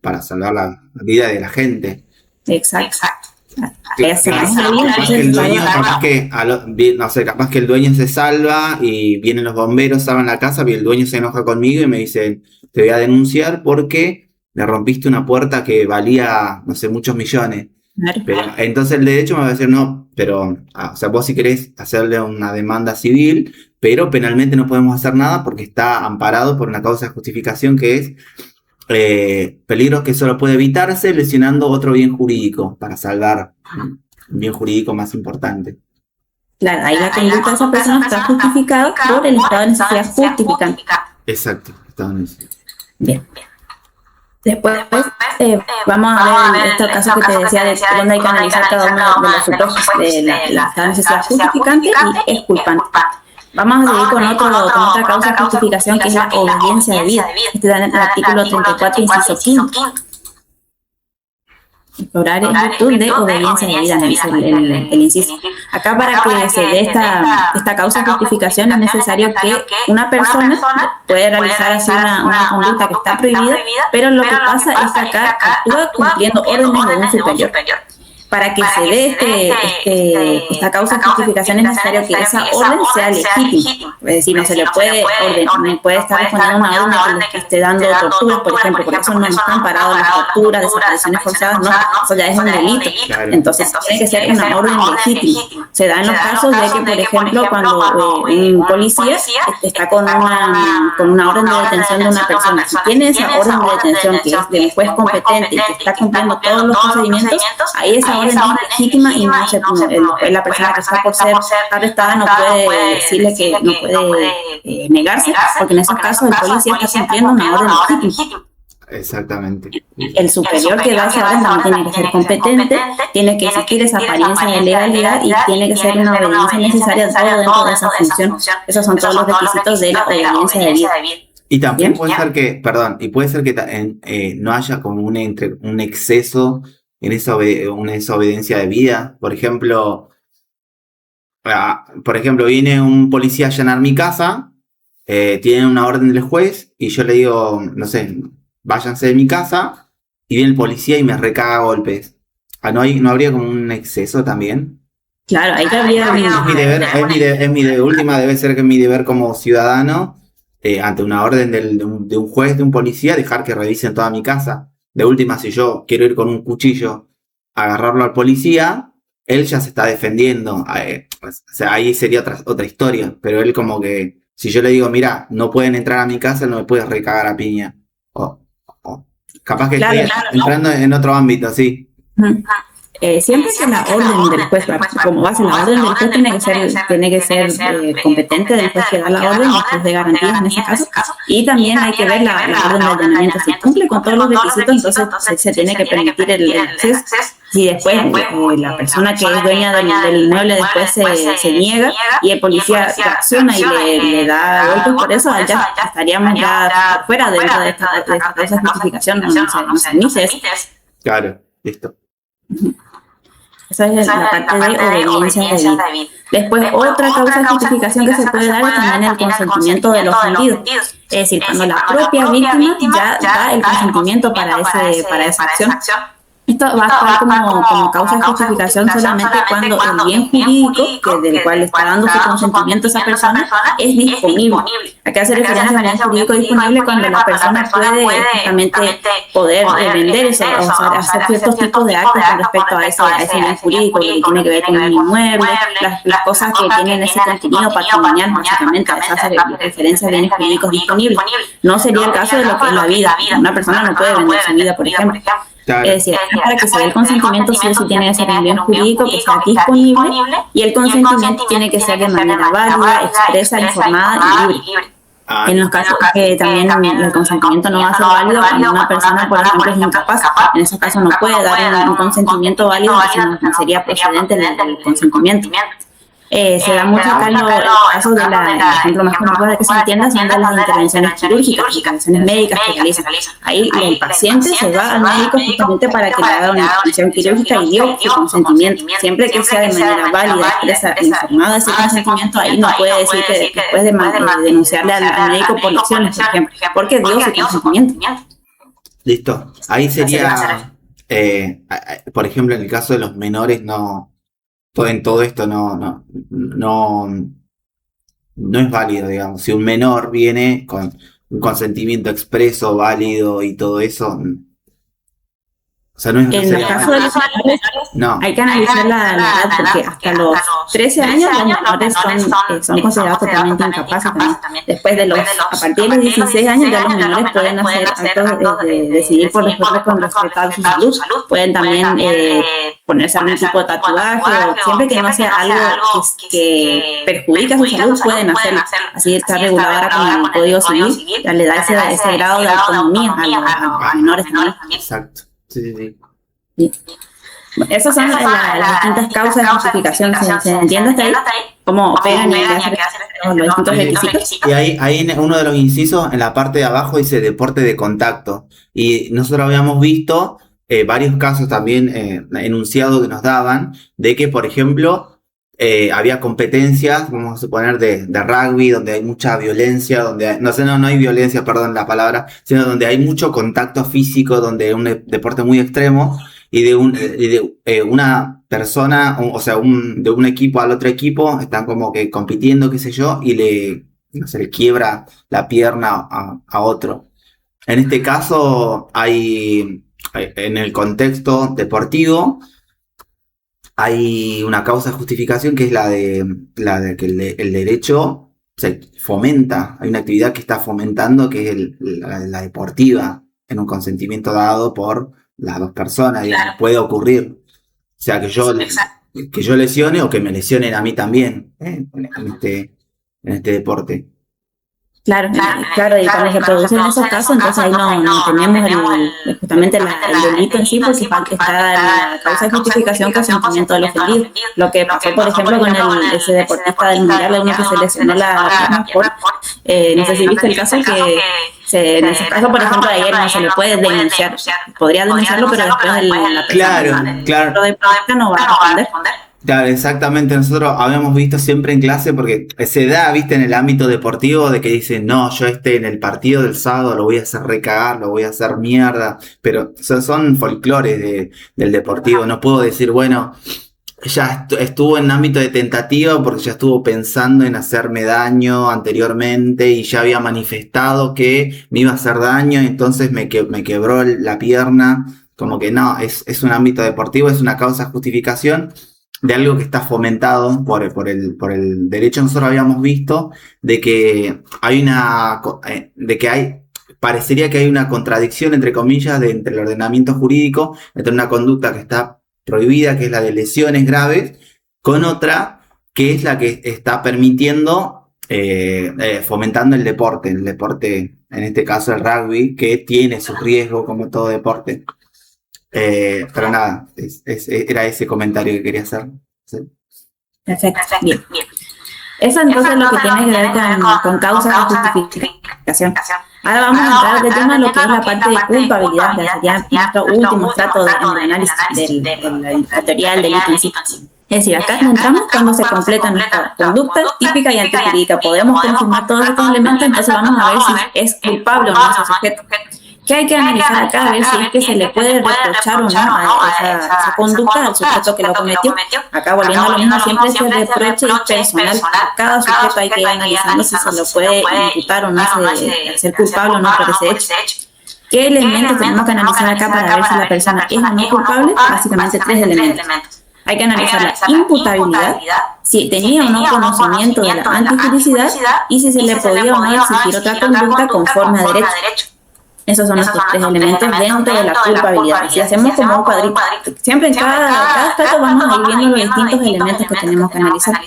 para salvar la vida de la gente. Exacto. Capaz que el dueño se salva y vienen los bomberos, salvan la casa, y el dueño se enoja conmigo y me dice, te voy a denunciar porque le rompiste una puerta que valía, muchos millones. Pero, entonces el derecho me va a decir, no, pero, vos si querés hacerle una demanda civil, pero penalmente no podemos hacer nada porque está amparado por una causa de justificación que es peligros que solo puede evitarse lesionando otro bien jurídico para salvar un bien jurídico más importante. Claro, ahí la conducta de esa persona está justificada por el estado de necesidad justificante. Exacto, estado de necesidad. Bien. Después vamos a ver este caso que te decía de dónde hay que analizar cada uno de los supuestos de la estado de necesidad justificante y exculpante. Vamos a seguir con otra causa de justificación que es la obediencia de vida. Este da en el artículo 34, inciso 5. Explorar en virtud de obediencia de vida, el inciso. Acá para que se dé esta causa de justificación es necesario que una persona puede realizar así una conducta que está prohibida, pero lo que pasa es que acá actúa cumpliendo órdenes de un superior. Para que se dé esta causa de justificación es necesario que esa orden sea legítima. Es decir, no se le puede no puede estar respondiendo una orden que esté dando torturas, por ejemplo, porque eso no está amparado en las torturas, desapariciones forzadas, no, eso ya es un delito. Entonces, tiene que ser una orden legítima. Se da en los casos de que, por ejemplo, cuando un policía está con una orden de detención de una persona, si tiene esa orden de detención que es de un juez competente y que está cumpliendo todos los procedimientos, ahí esa orden es legítima y la persona que está por ser arrestada no puede decirle que no puede negarse, porque en esos casos el policía está cumpliendo una orden legítima. Exactamente. El superior que da esa orden también tiene que ser competente, tiene que existir esa apariencia de legalidad y tiene que ser una obediencia necesaria todo dentro de esa función. Esos son todos los requisitos de la obediencia de vida. Y también puede ser que no haya como un exceso en esa obediencia de vida. Por ejemplo, viene un policía a allanar mi casa, tiene una orden del juez y yo le digo, váyanse de mi casa, y viene el policía y me recaga a golpes. ¿No habría como un exceso también? Claro, ahí habría... Debe ser que es mi deber como ciudadano, ante una orden de un juez, de un policía, dejar que revisen toda mi casa. De última, si yo quiero ir con un cuchillo a agarrarlo al policía, él ya se está defendiendo. Ahí sería otra historia. Pero él como que, si yo le digo, mira, no pueden entrar a mi casa, él no me puede recagar a piña. Capaz que estoy entrando en otro ámbito, sí. Siempre que la orden del juez, como base, la orden del juez tiene que ser competente del juez que da la orden, el juez de garantías en ese caso, y también hay que ver la orden de ordenamiento. Si cumple con todos los requisitos, entonces se tiene que permitir el acceso. Si después la persona que es dueña del inmueble después se niega y el policía reacciona y le da golpes por eso, ya estaríamos ya fuera dentro de esta justificación, no se admite eso. Claro, listo. Esa es la parte de obediencia debida. Después, otra causa de justificación que se puede dar es también el consentimiento del ofendido. Es decir, cuando la propia víctima ya da el consentimiento para esa acción. Esto va a estar como causa de justificación solamente cuando el bien jurídico, del cual está dando su consentimiento esa persona, es disponible. Acá hace referencia al bien jurídico disponible cuando la persona puede justamente poder vender eso, o sea, hacer ciertos tipos de actos con respecto a ese bien jurídico, lo que tiene que ver con un inmueble, las cosas que tienen ese contenido patrimonial, básicamente, eso hace referencia a bienes jurídicos disponibles. No sería el caso de lo que es la vida. Una persona no puede vender su vida, por ejemplo. Claro. Es decir, para que se dé el consentimiento sí o sí tiene que ser un bien jurídico que sea disponible y el consentimiento tiene que ser de manera válida, expresa, informada y libre. En los casos que también el consentimiento no va a ser válido cuando una persona, por ejemplo, es incapaz, en esos casos no puede dar un consentimiento válido, no sería procedente el consentimiento. Se da mucho acá en los casos de el ejemplo más conocido de que se entienda son de las intervenciones quirúrgicas, intervenciones médicas que realizan. Ahí el paciente se va al médico justamente para que le haga una intervención quirúrgica y dio su consentimiento. Siempre que sea de manera válida, expresa, informada ese consentimiento, ahí no puede decir que después de denunciarle al médico por lesiones, por ejemplo, porque dio su consentimiento. Listo. Ahí sería, por ejemplo, en el caso de los menores, en todo esto no es válido, digamos. Si un menor viene con un consentimiento expreso, válido y todo eso, o sea, no es en el caso de los menores, hay que analizar la edad, porque hasta los 13 años los menores son considerados totalmente incapaces también. Después a partir de los 16 años ya los menores pueden hacer actos de decidir por ejemplo con respecto a su salud. Pueden también ponerse algún tipo de tatuaje, o siempre que no sea algo que perjudica su salud, pueden hacerlo. Así está regulado ahora con el Código Civil, ya le da ese grado de autonomía a los menores también. Exacto. Sí. Esas son las distintas causas de justificación. ¿Se entiende hasta ahí? ¿Cómo operan y hacen los distintos requisitos? Y ahí en uno de los incisos, en la parte de abajo, dice deporte de contacto. Y nosotros habíamos visto varios casos también enunciados que nos daban de que, por ejemplo, había competencias, vamos a suponer, de rugby, donde hay mucha violencia, donde no hay violencia, perdón la palabra, sino donde hay mucho contacto físico, donde es un deporte muy extremo, y de una persona, o sea, de un equipo al otro equipo, están como que compitiendo, qué sé yo, y le quiebra la pierna a otro. En este caso, en el contexto deportivo, hay una causa de justificación que es la de que el derecho se fomenta. Hay una actividad que está fomentando que es la deportiva en un consentimiento dado por las dos personas. Digamos, puede ocurrir. O sea, que yo lesione o que me lesionen a mí también en este deporte. Claro, y cuando se producen esos casos, entonces ahí no tenemos justamente el delito en sí, porque está la causa de justificación consentimiento del ofendido. Lo que pasó, por ejemplo, con ese deportista del mundial, de uno que se lesionó la pierna no sé si viste el caso en ese caso, por ejemplo, ayer no se le puede denunciar. Podría denunciarlo, pero después la persona no va a responder. Claro, exactamente. Nosotros habíamos visto siempre en clase, porque se da, viste, en el ámbito deportivo, de que dicen, no, yo en el partido del sábado lo voy a hacer recagar, lo voy a hacer mierda, pero son folclores del deportivo. No puedo decir, bueno, ya estuvo en ámbito de tentativa porque ya estuvo pensando en hacerme daño anteriormente y ya había manifestado que me iba a hacer daño, y entonces me quebró la pierna. Como que no, es un ámbito deportivo, es una causa de justificación de algo que está fomentado por el derecho. Nosotros habíamos visto de que parecería que hay una contradicción, entre comillas, entre el ordenamiento jurídico, entre una conducta que está prohibida, que es la de lesiones graves, con otra que es la que está permitiendo, fomentando el deporte, en este caso el rugby, que tiene su riesgo como todo deporte. Pero nada, era ese comentario que quería hacer. ¿Sí? Perfecto, bien. Eso entonces es lo que tiene que ver con causas de justificación. Ahora vamos a entrar de tema lo que es la parte de culpabilidad, que sería nuestro último estrato del análisis de la teoría del delito en sí. Es decir, acá entramos cuando se completa nuestra conducta típica y antijurídica. Podemos confirmar todos estos elementos, entonces vamos a ver si es culpable o no ese sujeto. ¿Qué hay que analizar acá? A ver si es que se le puede reprochar o no a esa conducta al sujeto que lo cometió. Acá, volviendo a lo mismo, siempre ese reproche es personal. Cada sujeto hay que ir analizando si se lo puede imputar o no, ser culpable o no por ese hecho. ¿Qué elementos tenemos que analizar acá para ver si la persona es o no culpable? Básicamente 3 elementos. Hay que analizar la imputabilidad, si tenía o no conocimiento de la antijuricidad y si se le podía o no exigir otra conducta conforme a derecho. Esos son nuestros 3 elementos dentro de la culpabilidad. Si hacemos como un cuadrito, siempre en cada aspecto vamos a ir viendo los distintos elementos que tenemos que analizar.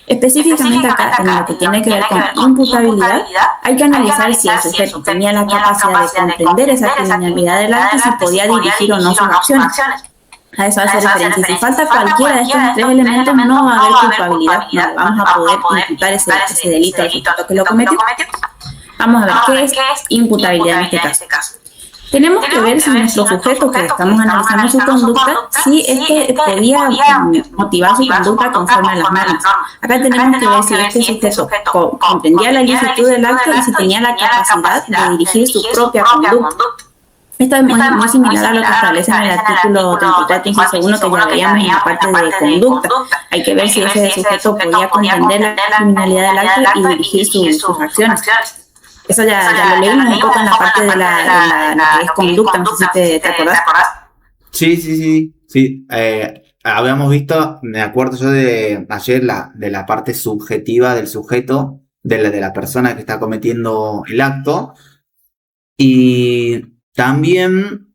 Específicamente acá, en lo que tiene que ver con imputabilidad, hay que analizar si el sujeto tenía la capacidad de comprender esa criminalidad del acto y si podía dirigir o no sus acciones. A eso hace referencia. Si falta cualquiera de estos 3 elementos, no va a haber culpabilidad. No vamos a poder imputar ese delito al sujeto que lo cometió. Vamos a ver qué es imputabilidad en este caso. Tenemos que ver si nuestro sujeto que estamos analizando su conducta, si este podía motivar su conducta conforme a las normas. Acá tenemos que ver si este sujeto comprendía la licitud del acto y si tenía la capacidad de dirigir su propia conducta. Esto es muy similar a lo que establece en el artículo 34, inciso 1, que ya veíamos en la parte de conducta. Hay que ver si ese sujeto podía comprender la criminalidad del acto y dirigir sus acciones. Eso ya lo leímos un poco en la parte de la que es conducta, no sé si te acordás. Sí. Habíamos visto, me acuerdo yo de ayer, de la parte subjetiva del sujeto, de la persona que está cometiendo el acto. Y también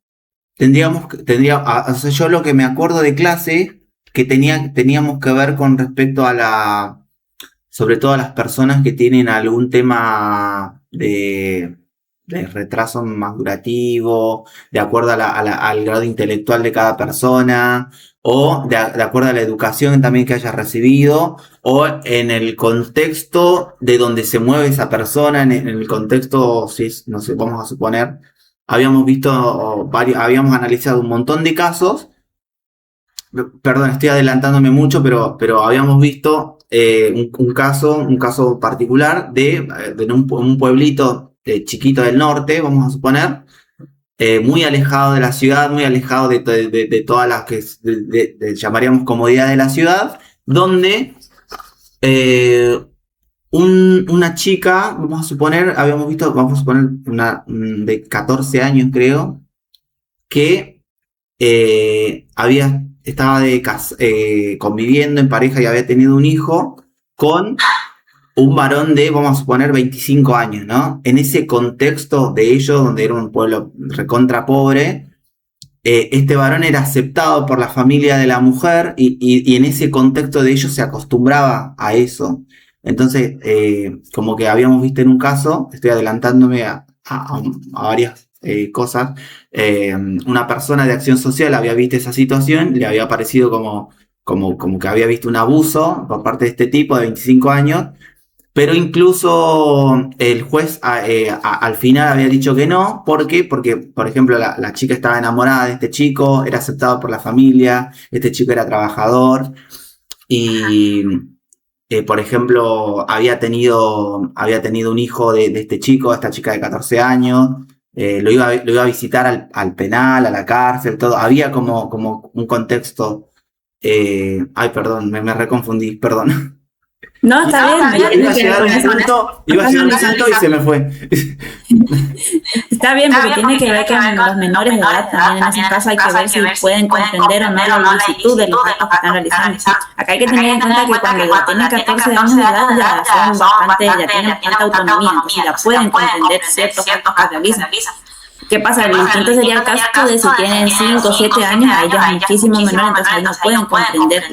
yo lo que me acuerdo de clase, que teníamos que ver con respecto a sobre todo a las personas que tienen algún tema de retraso madurativo, de acuerdo al grado intelectual de cada persona, o de acuerdo a la educación también que haya recibido, o en el contexto de donde se mueve esa persona, en el contexto, no sé, vamos a suponer, habíamos analizado un montón de casos, perdón, estoy adelantándome mucho, pero habíamos visto un caso particular de un pueblito chiquito del norte, vamos a suponer, muy alejado de la ciudad, muy alejado de todas las que llamaríamos comodidad de la ciudad, donde una chica, vamos a suponer una de 14 años creo, que estaba conviviendo en pareja y había tenido un hijo con un varón de, vamos a suponer, 25 años, ¿no? En ese contexto de ellos, donde era un pueblo recontra pobre, este varón era aceptado por la familia de la mujer y en ese contexto de ellos se acostumbraba a eso. Entonces, como que habíamos visto en un caso, estoy adelantándome a varias cosas, una persona de acción social había visto esa situación, le había parecido como que había visto un abuso por parte de este tipo de 25 años, pero incluso el juez al final había dicho que no. ¿Por qué? Porque, por ejemplo, la chica estaba enamorada de este chico, era aceptado por la familia, este chico era trabajador y por ejemplo, había tenido un hijo de este chico, esta chica de 14 años, lo iba a visitar al penal, a la cárcel, todo. Había como un contexto. Perdón, me reconfundí, perdón. No, está bien. Iba a llegar a un punto y se me fue. Está bien, porque tiene que ver con los menores de edad también. En ese caso hay que ver si pueden comprender o no la licitud de los actos que están realizando. Acá hay que tener en cuenta que cuando ya tienen 14 años de edad ya tienen bastante autonomía, entonces ya pueden comprender ciertos actos que realizan. ¿Qué pasa? El distinto sería el caso de si tienen 5 o 7 años, a ellos muchísimo menor, entonces ahí no pueden comprender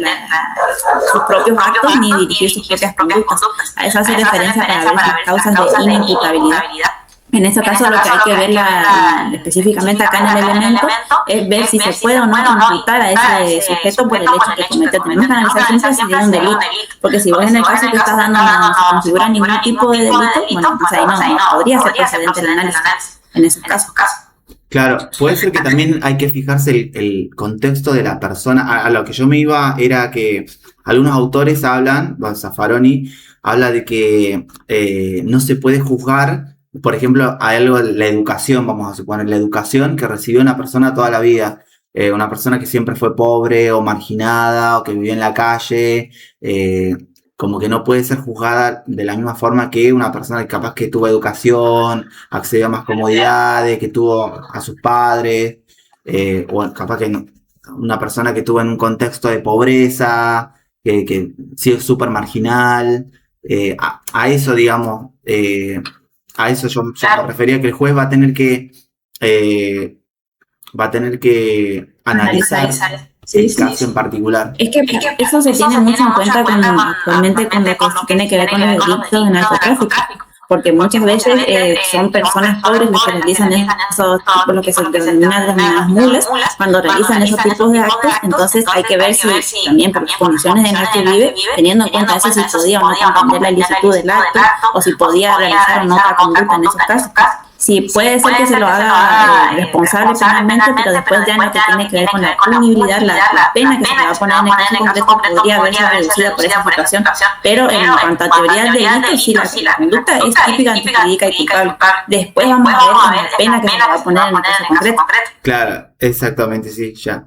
sus propios actos ni dirigir sus propias conductas. A eso hace referencia para ver las causas de inimputabilidad. En ese caso, lo que hay que ver específicamente acá en el elemento es ver si se puede o no imputar a ese sujeto por el hecho que comete. Tenemos que analizar siempre si tiene un delito, porque si vos en el caso que estás dando no se configura ningún tipo de delito, bueno, pues ahí no podría ser procedente el análisis en esos casos. Claro, puede ser que también hay que fijarse el contexto de la persona. A lo que yo me iba era que algunos autores hablan, Zaffaroni habla de que no se puede juzgar, por ejemplo, a algo, la educación, vamos a suponer, la educación que recibió una persona toda la vida, una persona que siempre fue pobre o marginada o que vivió en la calle, como que no puede ser juzgada de la misma forma que una persona que capaz que tuvo educación, accedió a más comodidades, que tuvo a sus padres, o capaz que no, una persona que tuvo en un contexto de pobreza, que sí es súper marginal, a eso, digamos, a eso yo me refería, que el juez va a tener que analizar el caso en particular. Es que eso se tiene mucho en cuenta actualmente con lo que tiene que ver con los delitos de narcotráfico, porque muchas veces son personas pobres los que realizan esos tipos, lo que se denominan las mulas, cuando realizan esos tipos de actos. Entonces hay que ver si también por las condiciones en las que vive, teniendo en cuenta eso, si podía o no comprender la ilicitud del acto, o si podía realizar o no otra conducta en esos casos. Sí, puede ser que se lo haga responsable penalmente, pero después ya en lo que tiene que ver con la punibilidad, la pena que se le va a poner en el caso concreto podría verse reducida por esa situación. Pero en cuanto a teoría del delito, sí, la conducta es típica, antijurídica y culpable. Después vamos a ver la pena que se le va a poner en el caso concreto. Claro, exactamente, sí, ya.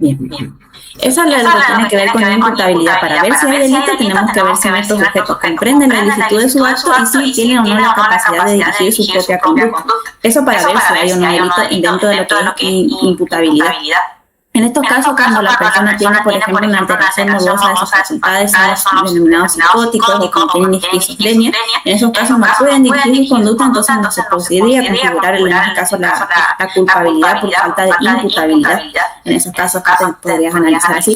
Bien. Esa es lo que tiene que ver con la imputabilidad. Para ver si hay delito, tenemos que ver si estos sujetos comprenden la ilicitud de su acto y si tienen o no la capacidad de dirigir su propia conducta. Eso para ver si hay o no delito dentro de lo que es imputabilidad. En estos casos, cuando la persona tiene, por ejemplo, una alteración nervosa de sus facultades, son los denominados psicóticos o que tienen esquizofrenia, en esos casos no pueden dirigir su conducta, entonces no se podría configurar en este caso la culpabilidad por falta de imputabilidad. En esos casos podrías analizar así.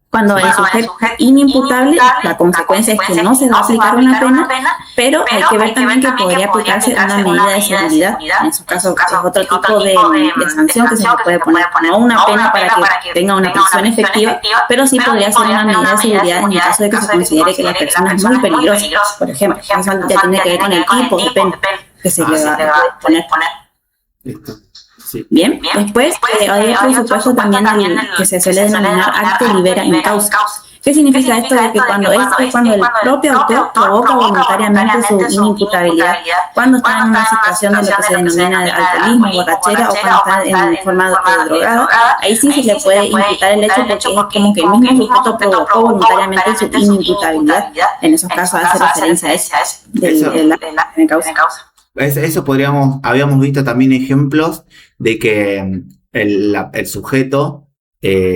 Cuando el sujeto es inimputable, la consecuencia es que no se va a aplicar una pena, pero hay que ver también que podría aplicarse una medida de seguridad. En esos casos es otro tipo de sanción que se le puede poner, no una pena para que tenga una prisión efectiva, pero sí podría ser una medida de seguridad en el caso de que se considere que la persona es muy peligrosa. Por ejemplo, eso ya tiene que ver con el tipo de pena que se le va a poner. Listo. Sí. Bien, después hay otro supuesto también que se suele denominar acte libera in causa. ¿Qué significa esto? De que cuando el propio autor provoca voluntariamente su inimputabilidad, cuando está en una situación de lo que se denomina alcoholismo, borrachera, o cuando está en forma de drogado, ahí sí se le puede imputar el hecho porque es como que el mismo sujeto provocó voluntariamente su inimputabilidad. En esos casos hace referencia a eso del acte en causa. Eso habíamos visto también ejemplos de que el sujeto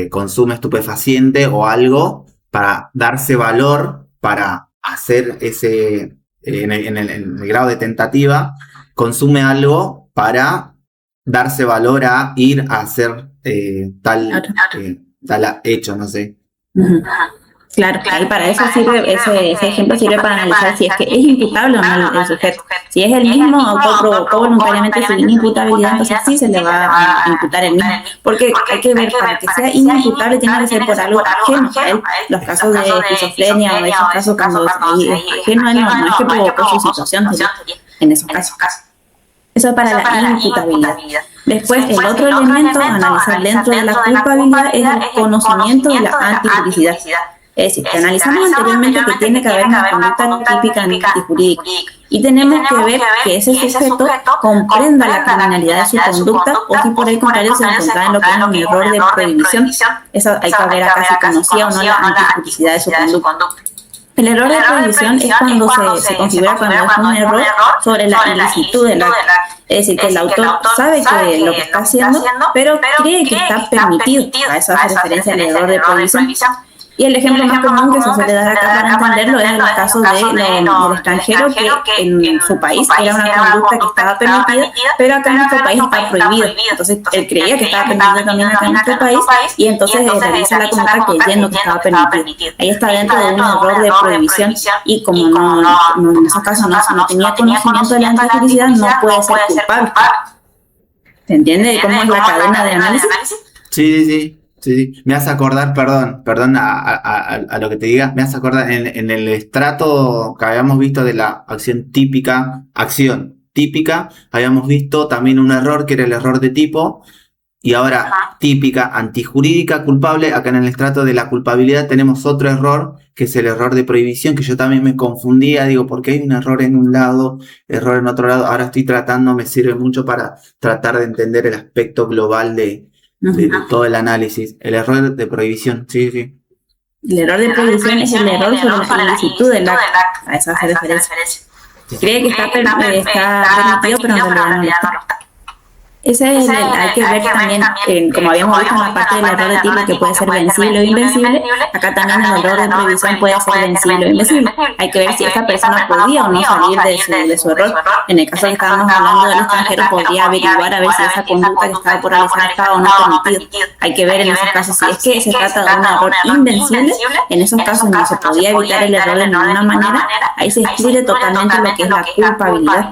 consume estupefaciente o algo para darse valor, para hacer ese, en el grado de tentativa, consume algo para darse valor a ir a hacer tal hecho, no sé. Claro, y para eso sirve, ese ejemplo sirve para analizar si es que es imputable o no el sujeto. Si es el mismo autor provocó voluntariamente su inimputabilidad, entonces sí se le va a imputar el mismo. Porque hay que ver, para que sea inimputable tiene que ser por algo ajeno a él. Los casos de esquizofrenia o esos casos cuando es ajeno a él, no es que provocó su situación en esos casos. Eso es para la inimputabilidad. Después, el otro elemento a analizar dentro de la culpabilidad es el conocimiento de la antijuricidad. Es decir, que analizamos anteriormente que tiene que haber una conducta típica antijurídica y tenemos que ver que ese sujeto comprenda la criminalidad de su conducta o si por el contrario se encuentra en lo que es un error de prohibición. Eso hay que ver acá si conocía o no la antijuricidad de su conducta. El error de prohibición es cuando se configura cuando es un error sobre la ilicitud del acto. Es decir, que el autor sabe que lo que está haciendo, pero cree que está permitido. A eso hace referencia al error de prohibición. Y el ejemplo más común que se suele dar acá para entenderlo es el caso del extranjero que en su país era una conducta que estaba permitida, pero acá en nuestro país está prohibido. Entonces él creía que estaba permitido también acá en nuestro país y entonces realiza la conducta creyendo que estaba permitido. Ahí está dentro de un error de prohibición y como no en esos casos no tenía conocimiento de la antijuricidad, no puede ser culpable. ¿Se entiende cómo es la cadena de análisis? Sí. Me hace acordar, perdón a lo que te diga, me hace acordar en el estrato que habíamos visto de la acción típica, habíamos visto también un error que era el error de tipo, y ahora típica, antijurídica, culpable. Acá en el estrato de la culpabilidad tenemos otro error, que es el error de prohibición, que yo también me confundía, digo, porque hay un error en un lado, error en otro lado. Ahora me sirve mucho para tratar de entender el aspecto global de todo el análisis. El error de prohibición, sí. El error de prohibición es el error sobre la ilicitud del acto. A eso hace referencia. Cree que está permitido, pero en realidad no lo está. Ese es hay que ver también, como habíamos visto en la parte del error de tipo que puede ser vencible o invencible, acá también el error de prohibición puede ser vencible o invencible. Hay que ver si esta persona podía o no salir de su error. En el caso que estábamos hablando del extranjero, podría averiguar a ver si esa conducta que estaba por realizar estaba o no permitida. Hay que ver en esos casos si es que se trata de un error invencible. En esos casos no se podía evitar el error de ninguna manera. Ahí se excluye totalmente lo que es la culpabilidad.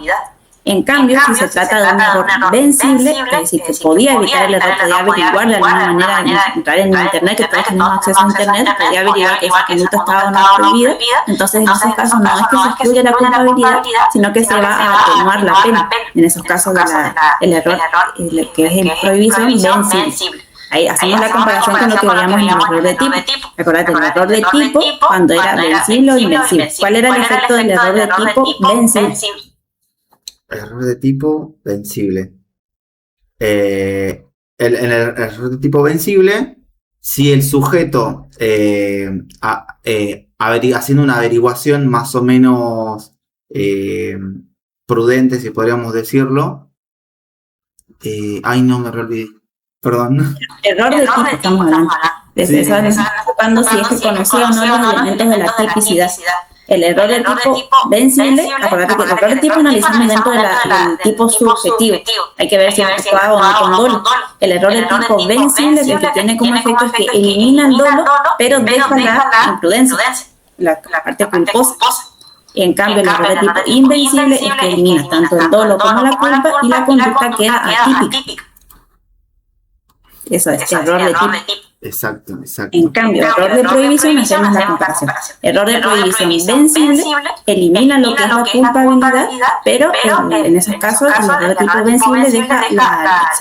En cambio, si se trata de un error vencible, es decir, que podía evitar el error, podía averiguar de alguna manera, entrar en internet, que todos tenemos acceso a internet, podía averiguar que esa conducta estaba o no prohibida, entonces en esos casos no es que se excluye la culpabilidad, sino que se va a atenuar la pena. En esos casos el error que es en prohibición vencible. Ahí hacemos la comparación con lo que veíamos en el error de tipo. Acuérdate, el error de tipo cuando era vencible o invencible. ¿Cuál era el efecto del error de tipo vencible? Error de tipo vencible. En el error de tipo vencible, si el sujeto haciendo una averiguación más o menos prudente, si podríamos decirlo. No me olvidé. Perdón. Error de tipo estamos hablando. Cuando si es que conocía o no los elementos de la tipicidad. El error de tipo vencible, acuérdate que el error de tipo analizamos dentro del tipo subjetivo. Hay que ver si actuaba o no con dolo. El error de tipo vencible, el que tiene como efecto es que elimina el dolo, pero deja la imprudencia, la parte culposa. En cambio, el error de tipo invencible es que elimina tanto el dolo como la culpa y la conducta queda atípica. Eso es error de tipo. Exacto. En cambio, error de prohibición, hacemos la comparación. Error de prohibición vencible elimina lo que es la culpabilidad, pero en esos casos el error de tipo vencible se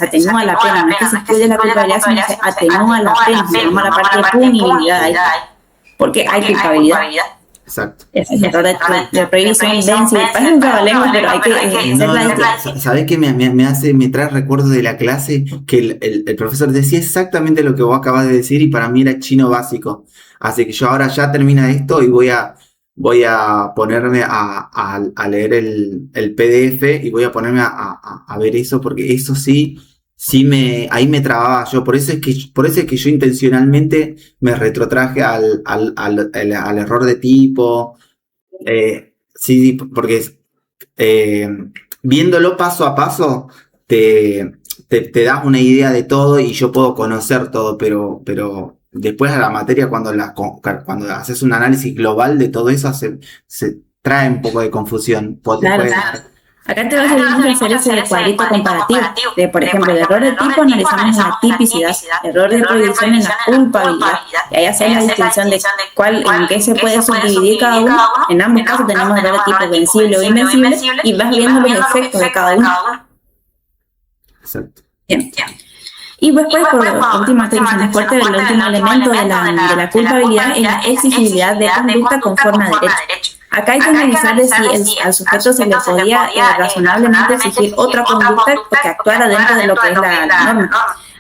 atenúa la pena. No es que se excluye la culpabilidad, sino que se atenúa la pena. Se llama la parte de punibilidad ahí, porque hay culpabilidad. Exacto. Ese es el error de prohibición vencible. Parece un trabalengua, pero hay que hacer la distinción. ¿Sabés qué me trae recuerdos de la clase? Que el profesor decía exactamente lo que vos acabas de decir y para mí era chino básico. Así que yo ahora ya termina esto y voy a ponerme a leer el PDF y voy a ponerme a ver eso, porque eso ahí me trababa yo. Por eso es que yo intencionalmente me retrotraje al error de tipo. Sí, porque viéndolo paso a paso te das una idea de todo y yo puedo conocer todo, pero después a la materia cuando haces un análisis global de todo eso se trae un poco de confusión. Claro. Acá te va a servir mucho hacer ese cuadrito comparativo. Por ejemplo, el error de tipo analizamos en la tipicidad, error de prohibición en la culpabilidad. Y ahí hacemos la distinción de en qué se puede subdividir cada uno. En ambos casos tenemos error de tipo vencible o invencible y vas viendo los efectos de cada uno. Exacto. Bien. Y después, por último, el último elemento de la culpabilidad es la exigibilidad de conducta conforme a derecho. Acá hay que analizar de si al sujeto se le podía razonablemente exigir otra conducta que actuara dentro de lo que es la norma.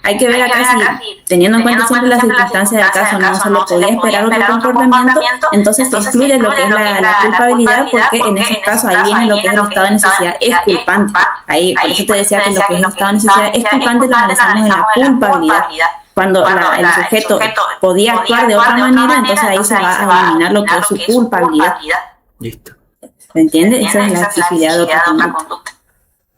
Hay que ver acá si, teniendo en cuenta siempre las circunstancias del caso, no se le podía esperar otro comportamiento, entonces se excluye lo que es la culpabilidad, porque en ese caso ahí viene lo que es el estado de necesidad, es culpante. Ahí, por eso te decía que lo que es el estado de necesidad es culpante, lo analizamos en la culpabilidad. cuando el sujeto podía actuar de otra manera, entonces ahí se va a eliminar lo que es su culpabilidad. Listo. ¿Se entiende? Esa es la exigibilidad de otra conducta.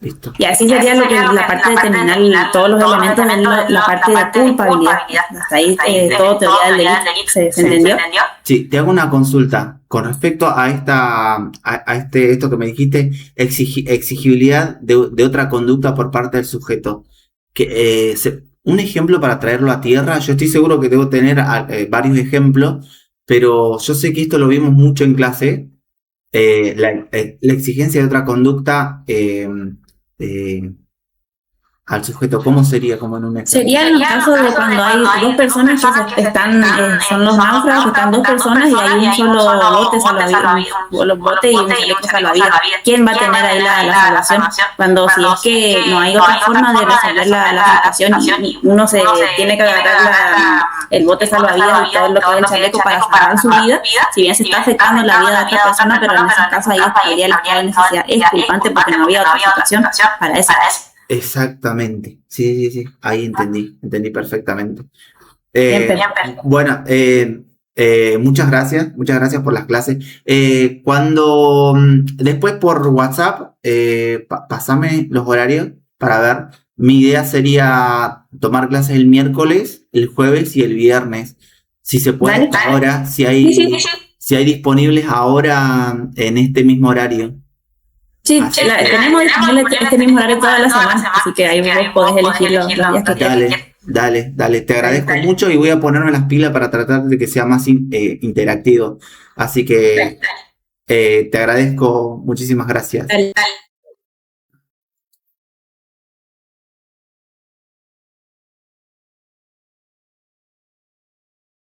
Listo. Y así sería lo que la parte de determinar todos los elementos en la parte de culpabilidad. Hasta ahí todo teoría del delito. ¿Se entendió? Sí, te hago una consulta con respecto a esto que me dijiste, exigibilidad de otra conducta por parte del sujeto. Un ejemplo para traerlo a tierra. Yo estoy seguro que debo tener varios ejemplos, pero yo sé que esto lo vimos mucho en clase. La exigencia de otra conducta al sujeto, ¿cómo sería? Como en un ejemplo. Sería en el caso de cuando hay dos personas que están, son los náufragos, que están dos personas y hay un solo bote salvavidas, los botes y un chaleco salvavidas. ¿Quién va a tener ahí la salvación? Cuando si es que no hay otra forma de resolver la situación y uno se tiene que agarrar el bote salvavidas y todo lo que es el chaleco para salvar su vida, si bien se está afectando la vida de otra persona, pero en ese caso ahí estaría la clave de necesidad es culpante porque no había otra situación para eso. Exactamente, sí, ahí entendí perfectamente. Bueno, muchas gracias por las clases. Cuando después por WhatsApp, pasame los horarios para ver. Mi idea sería tomar clases el miércoles, el jueves y el viernes. Si se puede ahora, si hay disponibles ahora en este mismo horario. Sí, tenemos disponible este mismo horario todas las semanas, así que ahí vos podés elegir los días que quieras. Dale, te agradezco mucho y voy a ponerme las pilas para tratar de que sea más interactivo. Así que te agradezco, muchísimas gracias. Dale.